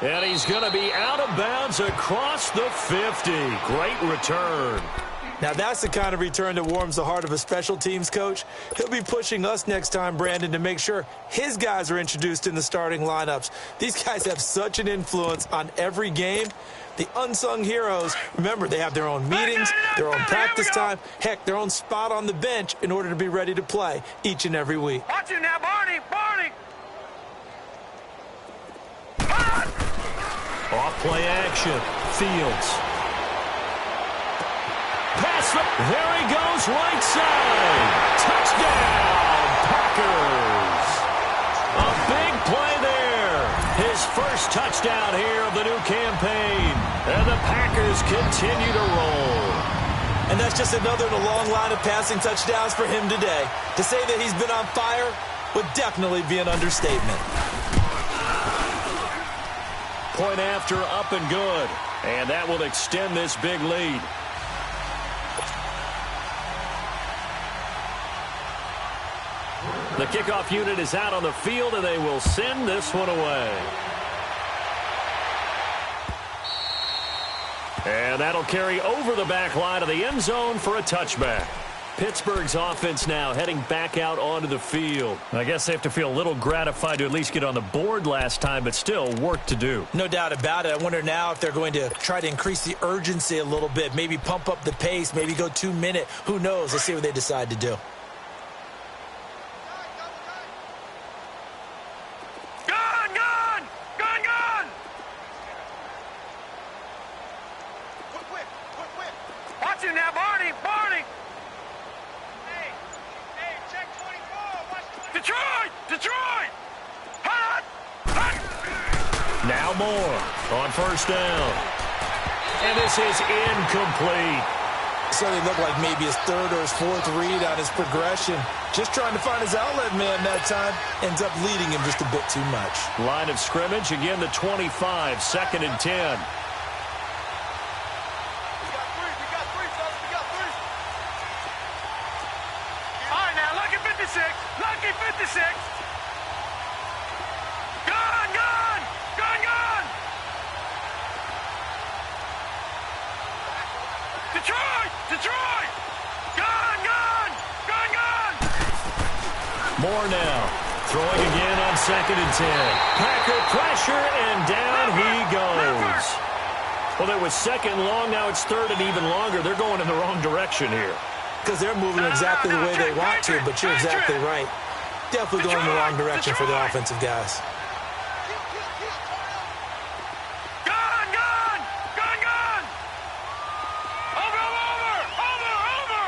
And he's going to be out of bounds across the 50. Great return. Now that's the kind of return that warms the heart of a special teams coach. He'll be pushing us next time, Brandon, to make sure his guys are introduced in the starting lineups. These guys have such an influence on every game. The unsung heroes, remember, they have their own meetings, their own practice time, heck, their own spot on the bench in order to be ready to play each and every week. Watch it now, Barney. Barney. Off play action. Fields. Pass. There he goes, right side. Touchdown, Packers. A big play there. His first touchdown here of the new campaign. And the Packers continue to roll. And that's just another in a long line of passing touchdowns for him today. To say that he's been on fire would definitely be an understatement. Point after, up and good. And that will extend this big lead. The kickoff unit is out on the field, and they will send this one away. And that'll carry over the back line of the end zone for a touchback. Pittsburgh's offense now heading back out onto the field. I guess they have to feel a little gratified to at least get on the board last time, but still work to do. No doubt about it. I wonder now if they're going to try to increase the urgency a little bit, maybe pump up the pace, maybe go 2-minute. Who knows? Let's see what they decide to do. Now Moore on first down. And this is incomplete. Certainly looked like maybe his third or his fourth read on his progression. Just trying to find his outlet man that time. Ends up leading him just a bit too much. Line of scrimmage, again the 25, 2nd and 10. 56. Lucky 56. Gun, gun. Gun, gun. Detroit. Detroit. Gun, gun. Gun, gun. More now. Throwing again on 2nd and 10. Packer pressure, and down he goes. Well, there was 2nd long. Now it's 3rd and even longer. They're going in the wrong direction here. Because they're moving exactly the way they want to, but you're exactly right. Definitely going in the wrong direction for the offensive guys. Gun, gun. Gun, gun. Over, over, over, over.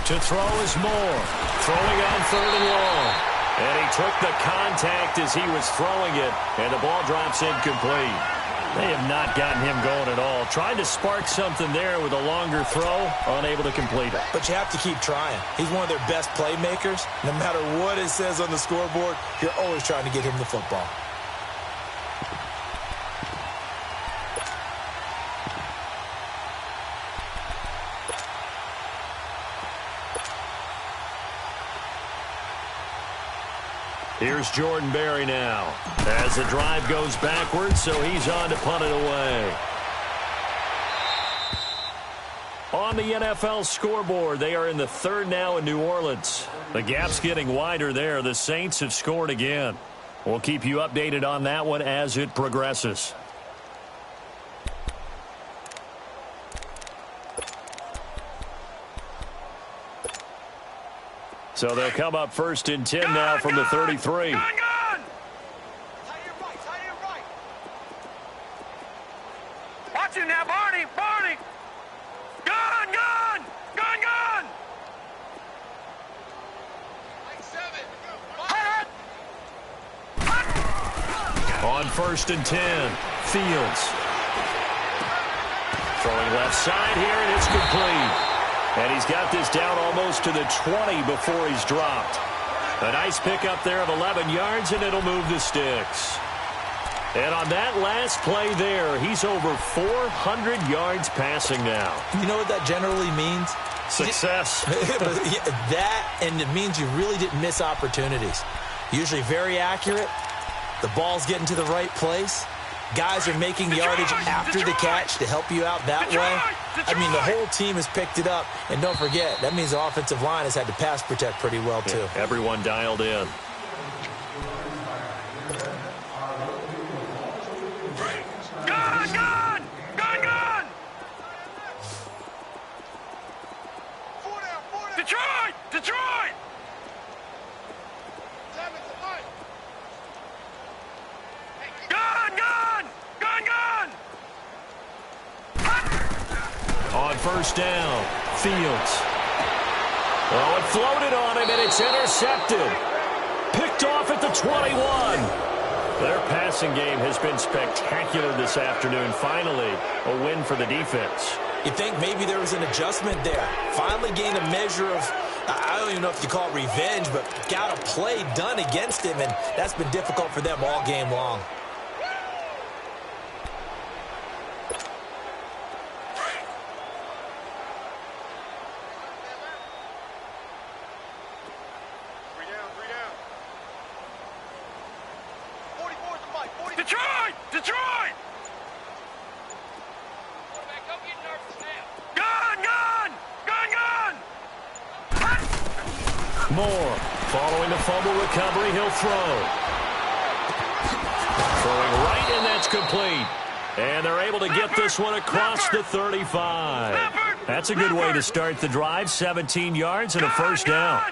To throw is Moore. Throwing on 3rd and long. And he took the contact as he was throwing it, and the ball drops incomplete. They have not gotten him going at all. Tried to spark something there with a longer throw, unable to complete it. But you have to keep trying. He's one of their best playmakers. No matter what it says on the scoreboard, you're always trying to get him the football. Here's Jordan Berry now as the drive goes backwards, so he's on to punt it away. On the NFL scoreboard, they are in the 3rd now in New Orleans. The gap's getting wider there. The Saints have scored again. We'll keep you updated on that one as it progresses. So they'll come up 1st and 10 now from the 33. Gun, gun. Watch him now, Barney. Barney. Gun, gun. Gun, gun. On 1st and 10, Fields. Throwing left side here, and it's complete. And he's got this down almost to the 20 before he's dropped. A nice pickup there of 11 yards, and it'll move the sticks. And on that last play there, he's over 400 yards passing now. You know what that generally means? Success. That, and it means you really didn't miss opportunities. Usually very accurate. The ball's getting to the right place. Guys are making yardage after the catch to help you out that way. I mean, the whole team has picked it up. And don't forget, that means the offensive line has had to pass protect pretty well, too. Yeah, everyone dialed in. Gun, gun. Gun, gun. Detroit. Detroit. Gun, gun. Gun, gun. On 1st down, Fields. Oh, it floated on him, and it's intercepted. Picked off at the 21. Their passing game has been spectacular this afternoon. Finally, a win for the defense. You think maybe there was an adjustment there. Finally gained a measure of, I don't even know if you call it revenge, but got a play done against him, and that's been difficult for them all game long. Detroit! Detroit! Gun, gun! Gun, gun! Moore, following the fumble recovery, he'll throw. Throwing right, and that's complete. And they're able to get this one across the 35. That's a good way to start the drive. 17 yards and a 1st down.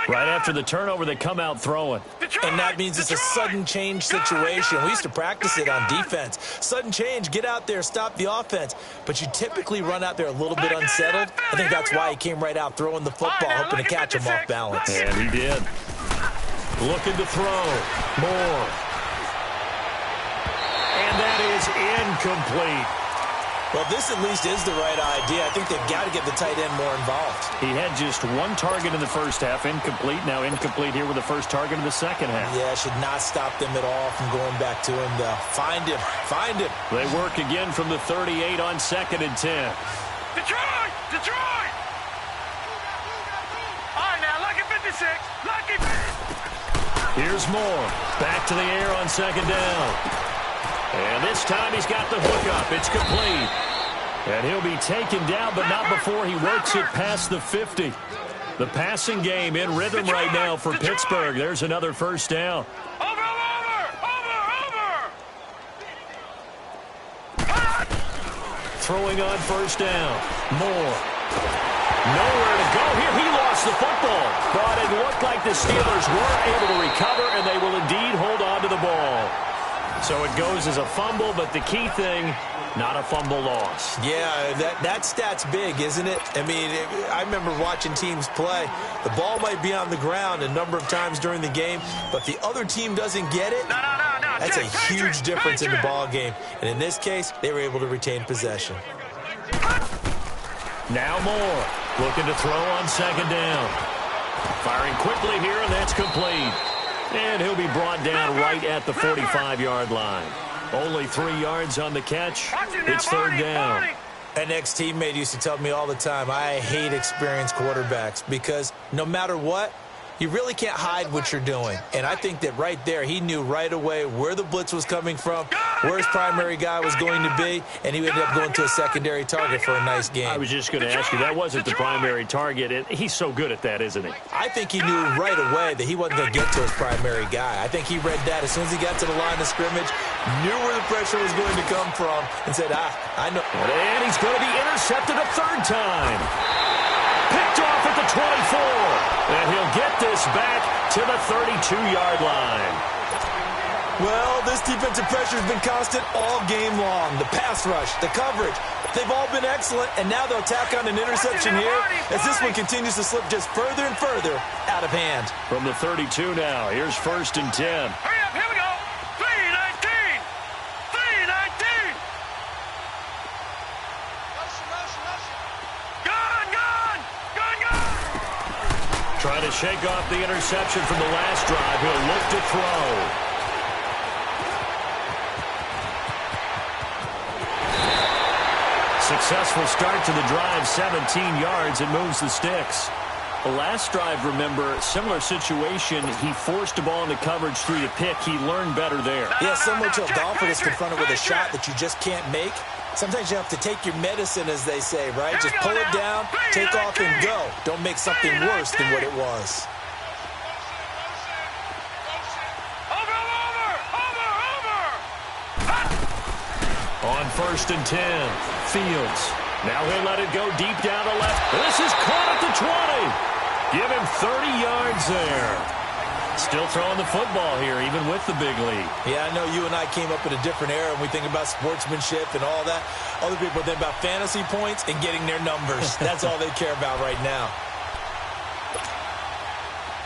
Right after the turnover, they come out throwing. And that means it's a sudden change situation. We used to practice it on defense. Sudden change, get out there, stop the offense. But you typically run out there a little bit unsettled. I think that's why he came right out throwing the football, hoping to catch him off balance. And he did. Looking to throw. Moore. And that is incomplete. Well, this at least is the right idea. I think they've got to get the tight end more involved. He had just one target in the first half, incomplete. Now incomplete here with the first target in the second half. Yeah, should not stop them at all from going back to him, though. Find him. Find him. They work again from the 38 on 2nd and 10. Detroit! Detroit! Here's Moore. Back to the air on second down. And this time he's got the hook up. It's complete. And he'll be taken down, but not before he works it past the 50. The passing game in rhythm right now for Pittsburgh. There's another first down. Over! Throwing on first down. Moore. Nowhere to go here. He lost the football. But it looked like the Steelers were able to recover, and they will indeed hold on to the ball. So it goes as a fumble, but the key thing, not a fumble loss. Yeah, that stat's big, isn't it? I mean, I remember watching teams play. The ball might be on the ground a number of times during the game, but if the other team doesn't get it, that's a huge difference in the ball game. And in this case, they were able to retain possession. Now Moore looking to throw on second down. Firing quickly here, and that's complete. And he'll be brought down right at the 45-yard line. Only 3 yards on the catch. It's third down. An ex-teammate used to tell me all the time, I hate experienced quarterbacks because no matter what, you really can't hide what you're doing. And I think that right there, he knew right away where the blitz was coming from, where his primary guy was going to be, and he ended up going to a secondary target for a nice game. I was just going to ask you, that wasn't the primary target. And he's so good at that, isn't he? I think he knew right away that he wasn't going to get to his primary guy. I think he read that as soon as he got to the line of scrimmage, knew where the pressure was going to come from, and said, I know. And he's going to be intercepted a third time. Picked off at the 24. And he'll get this back to the 32-yard line. Well, this defensive pressure has been constant all game long. The pass rush, the coverage, they've all been excellent, and now they'll tack on an interception here as this one continues to slip just further and further out of hand. From the 32 now, here's 1st and 10. Hurry up, here we go. 3-19. 3-19. Trying to shake off the interception from the last drive. He'll look to throw. Successful start to the drive, 17 yards, and moves the sticks. The last drive, remember, similar situation. He forced the ball into coverage through the pick. He learned better there. Yeah, similar to a golfer that's confronted with a shot that you just can't make. Sometimes you have to take your medicine, as they say, right? Just pull it down, take off, and go. Don't make something worse than what it was. On 1st and 10, Fields. Now he'll let it go deep down the left. This is caught at the 20. Give him 30 yards there. Still throwing the football here, even with the big lead. Yeah, I know you and I came up in a different era, and we think about sportsmanship and all that. Other people think about fantasy points and getting their numbers. That's all they care about right now.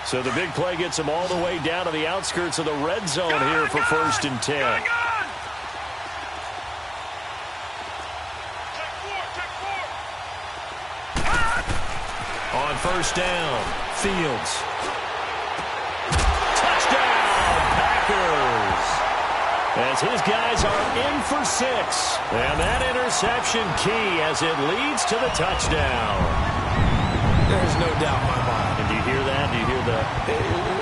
So the big play gets him all the way down to the outskirts of the red zone here for 1st and 10. On 1st down, Fields. As his guys are in for 6. And that interception key as it leads to the touchdown. There's no doubt in my mind. And do you hear that? Do you hear the...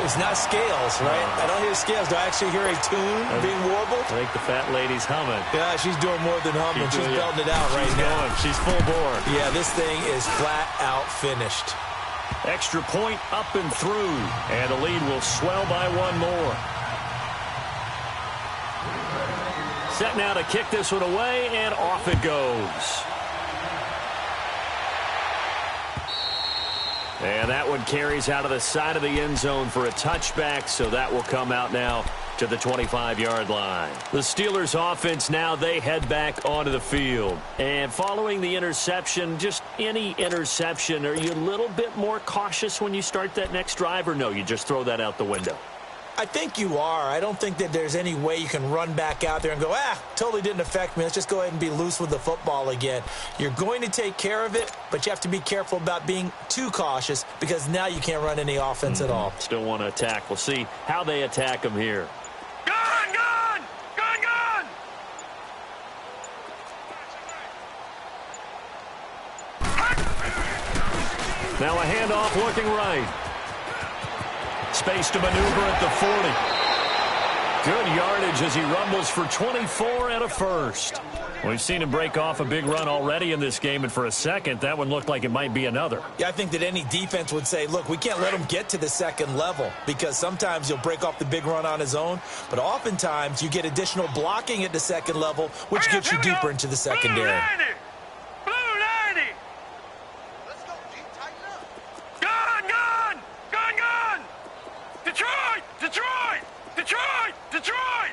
It's not scales, right? I don't hear scales. Do I actually hear a tune being warbled? I think the fat lady's humming. Yeah, she's doing more than humming. She's belting it out right now. She's full bore. Yeah, this thing is flat out finished. Extra point up and through. And the lead will swell by 1 more. Set now to kick this one away, and off it goes. And that one carries out of the side of the end zone for a touchback, so that will come out now to the 25-yard line. The Steelers offense now, they head back onto the field. And following the interception, just any interception, are you a little bit more cautious when you start that next drive, or no, you just throw that out the window? I think you are. I don't think that there's any way you can run back out there and go, totally didn't affect me. Let's just go ahead and be loose with the football again. You're going to take care of it, but you have to be careful about being too cautious because now you can't run any offense at all. Still want to attack. We'll see how they attack them here. Gun, gun! Gun, gun! Now a handoff looking right. space to maneuver at the 40. Good yardage as he rumbles for 24 and a first. We've seen him break off a big run already in this game, and for a second, that one looked like it might be another. Yeah, I think that any defense would say, look, we can't let him get to the second level, because sometimes he'll break off the big run on his own, but oftentimes you get additional blocking at the second level, which gets you deeper into the secondary. Blue 90! Let's go, G, tighten up. Gun! Detroit!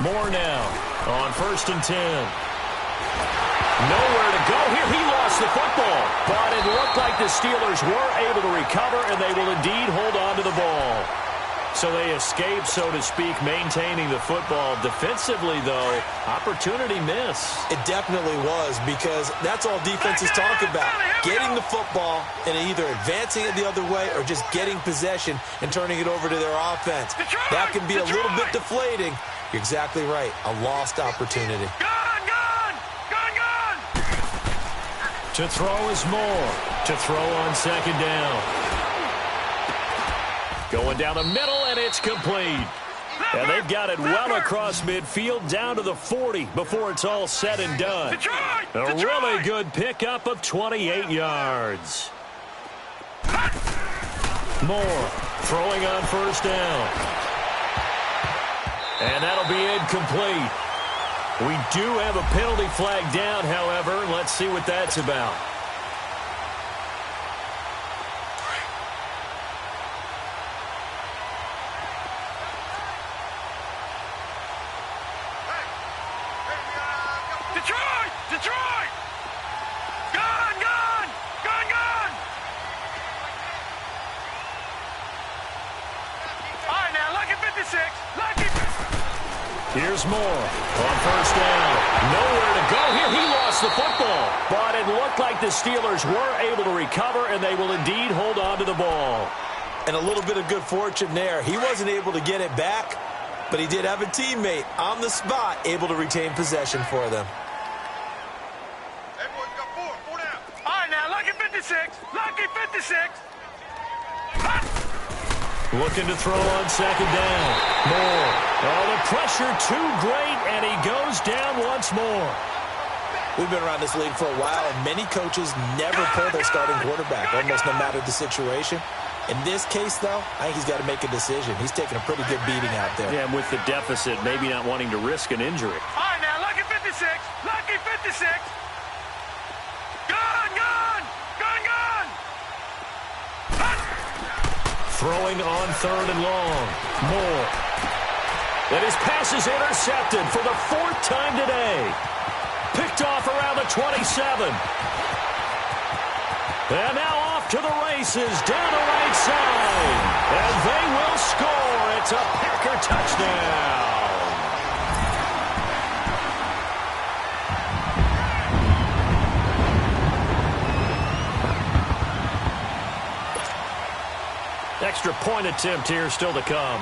More now on 1st and 10. Nowhere to go here. He lost the football, but it looked like the Steelers were able to recover, and they will indeed hold on to the ball. So they escape, so to speak, maintaining the football. Defensively, though, opportunity miss. It definitely was, because that's all defenses talk about. Getting the football and either advancing it the other way or just getting possession and turning it over to their offense. That can be a little bit deflating. You're exactly right. A lost opportunity. Gun! To throw is Moore. To throw on 2nd down. Going down the middle, and it's complete. And they've got it well across midfield down to the 40 before it's all said and done. A really good pickup of 28 yards. Moore throwing on 1st down. And that'll be incomplete. We do have a penalty flag down, however. Let's see what that's about. Detroit! Gun! All right, now, lucky 56. Here's Moore on 1st down. Nowhere to go here. He lost the football, but it looked like the Steelers were able to recover, and they will indeed hold on to the ball. And a little bit of good fortune there. He wasn't able to get it back, but he did have a teammate on the spot able to retain possession for them. Everyone's got four down. All right, now, lucky 56. Looking to throw on 2nd down. Moore. Oh, the pressure too great, and he goes down once more. We've been around this league for a while, and many coaches never pull their starting quarterback, almost no matter the situation. In this case, though, I think he's got to make a decision. He's taking a pretty good beating out there. Yeah, and with the deficit, maybe not wanting to risk an injury. All right, now, lucky 56. Throwing on 3rd and long. Moore. And his pass is intercepted for the 4th time today. Picked off around the 27. And now off to the races down the right side. And they will score. It's a Packer touchdown. Extra point attempt here still to come.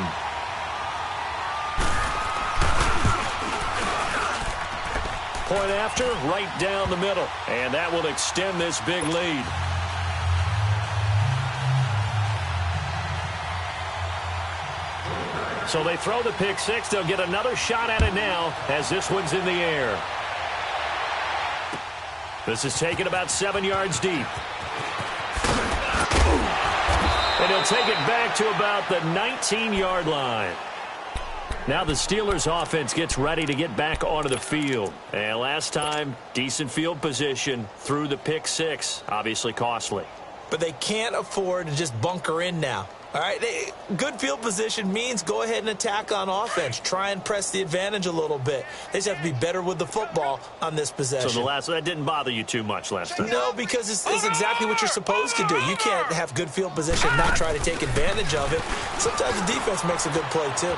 Point after, right down the middle. And that will extend this big lead. So they throw the pick six. They'll get another shot at it now as this one's in the air. This is taken about 7 yards deep. And he'll take it back to about the 19-yard line. Now the Steelers offense gets ready to get back onto the field. And last time, decent field position through the pick six. Obviously costly. But they can't afford to just bunker in now. All right, good field position means go ahead and attack on offense. Try and press the advantage a little bit. They just have to be better with the football on this possession. So that didn't bother you too much last time? No, because it's exactly what you're supposed to do. You can't have good field position and not try to take advantage of it. Sometimes the defense makes a good play, too.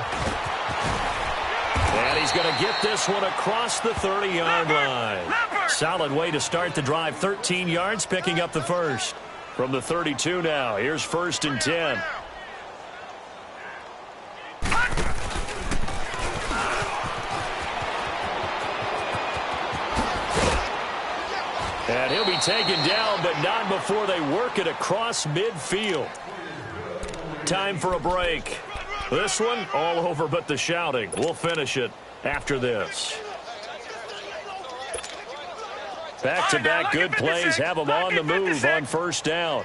And he's going to get this one across the 30-yard line. Solid way to start the drive. 13 yards, picking up the first. From the 32 now, here's 1st and 10. And he'll be be taken down, but not before they work it across midfield. Time for a break. This one, all over but the shouting. We'll finish it after this. Back-to-back good plays have them on the move on first down.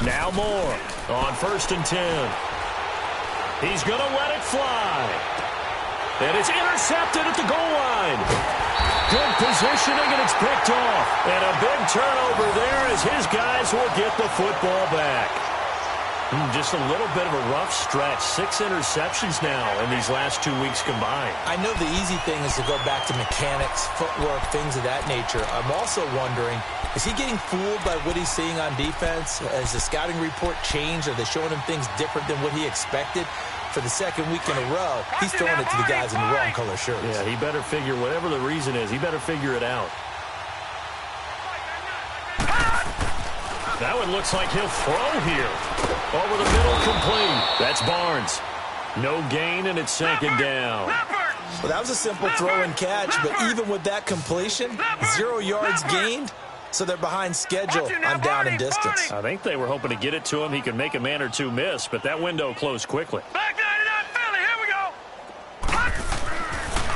Now more on 1st and 10. He's going to let it fly. And it's intercepted at the goal line. Good positioning, and it's picked off. And a big turnover there as his guys will get the football back. Just a little bit of a rough stretch. 6 interceptions now in these last 2 weeks combined. I know the easy thing is to go back to mechanics, footwork, things of that nature. I'm also wondering, is he getting fooled by what he's seeing on defense? Has the scouting report changed? Are they showing him things different than what he expected? For the second week in a row, he's throwing it to the guys in the wrong color shirts. Yeah, he better figure, whatever the reason is, he better figure it out. That one looks like he'll throw here. Over the middle, complete. That's Barnes. No gain, and it's 2nd down. Well, that was a simple throw and catch, but even with that completion, 0 yards gained, so they're behind schedule on down and distance. I think they were hoping to get it to him. He could make a man or two miss, but that window closed quickly. Back 99 Philly, here we go.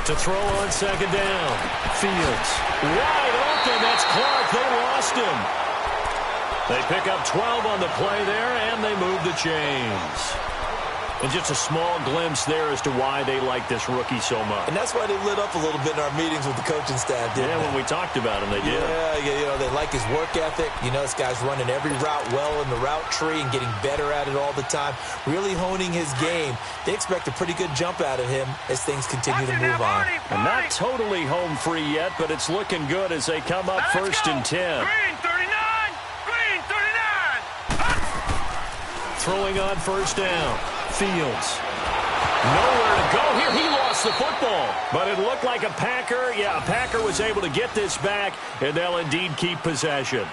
To throw on 2nd down. Fields. Wide open. That's Clark. They lost him. They pick up 12 on the play there, and they move the chains. And just a small glimpse there as to why they like this rookie so much. And that's why they lit up a little bit in our meetings with the coaching staff, didn't they? When we talked about him, they did. Yeah, they like his work ethic. This guy's running every route well in the route tree and getting better at it all the time, really honing his game. They expect a pretty good jump out of him as things continue to move on. And not totally home free yet, but it's looking good as they come up 1st and 10. Green 39! Green 39! Throwing on 1st down. Fields. Nowhere to go here. He lost the football. But it looked like a Packer. Yeah, a Packer was able to get this back, and they'll indeed keep possession.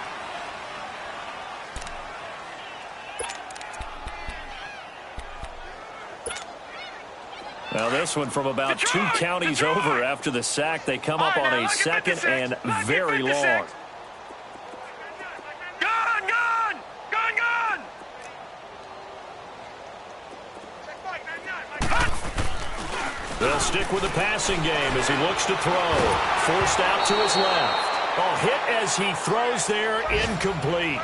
Now this one from about 2 counties over after the sack. They come up on a 2nd and very long. They'll stick with the passing game as he looks to throw. Forced out to his left. Hit as he throws there, incomplete.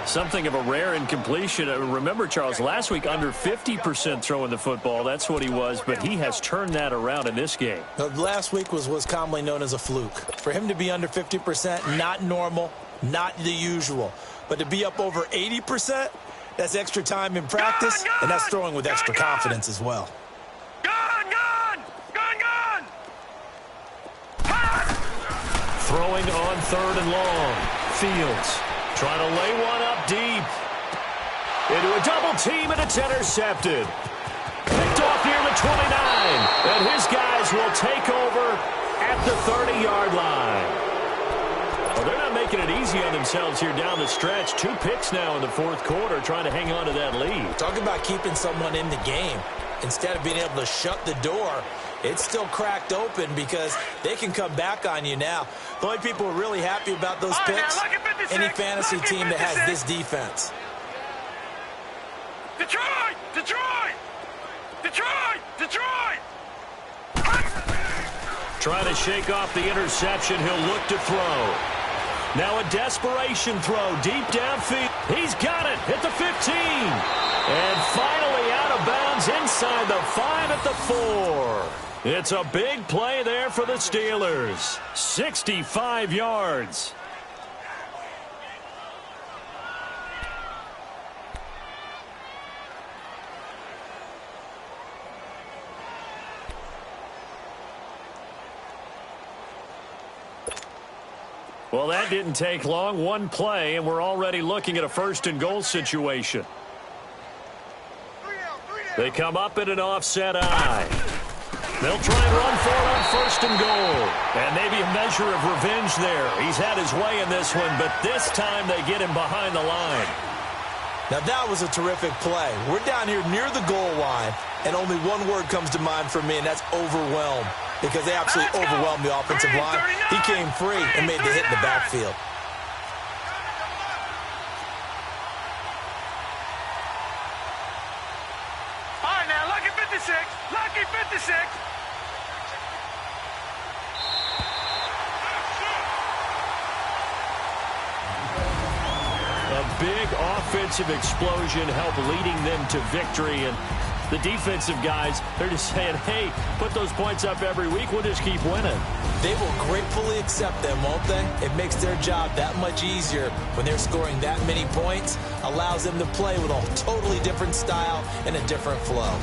Something of a rare incompletion. Remember, Charles, last week under 50% throwing the football. That's what he was, but he has turned that around in this game. Last week was commonly known as a fluke. For him to be under 50%, not normal, not the usual. But to be up over 80%, that's extra time in practice, and that's throwing with extra confidence as well. Throwing on 3rd and long. Fields trying to lay one up deep. Into a double team, and it's intercepted. Picked off near the 29. And his guys will take over at the 30-yard line. Well, they're not making it easy on themselves here down the stretch. 2 picks now in the 4th quarter, trying to hang on to that lead. Talk about keeping someone in the game. Instead of being able to shut the door, it's still cracked open because they can come back on you now. The only people who are really happy about those picks, any fantasy team that has this defense. Detroit! Detroit! Detroit! Detroit! Trying to shake off the interception. He'll look to throw. Now a desperation throw deep downfield. He's got it at the 15. And finally out of bounds inside the 5 at the 4. It's a big play there for the Steelers. 65 yards. Well, that didn't take long. 1 play, and we're already looking at a 1st and goal situation. They come up in an offset eye. They'll try and run for it on 1st and goal. And maybe a measure of revenge there. He's had his way in this one, but this time they get him behind the line. Now that was a terrific play. We're down here near the goal line, and only one word comes to mind for me, and that's overwhelmed. Because they absolutely overwhelmed the offensive line. He came free and made the hit in the backfield. All right, now, lucky 56. Lucky 56. A big offensive explosion helped leading them to victory. And the defensive guys, they're just saying, hey, put those points up every week. We'll just keep winning. They will gratefully accept them, won't they? It makes their job that much easier when they're scoring that many points. Allows them to play with a totally different style and a different flow.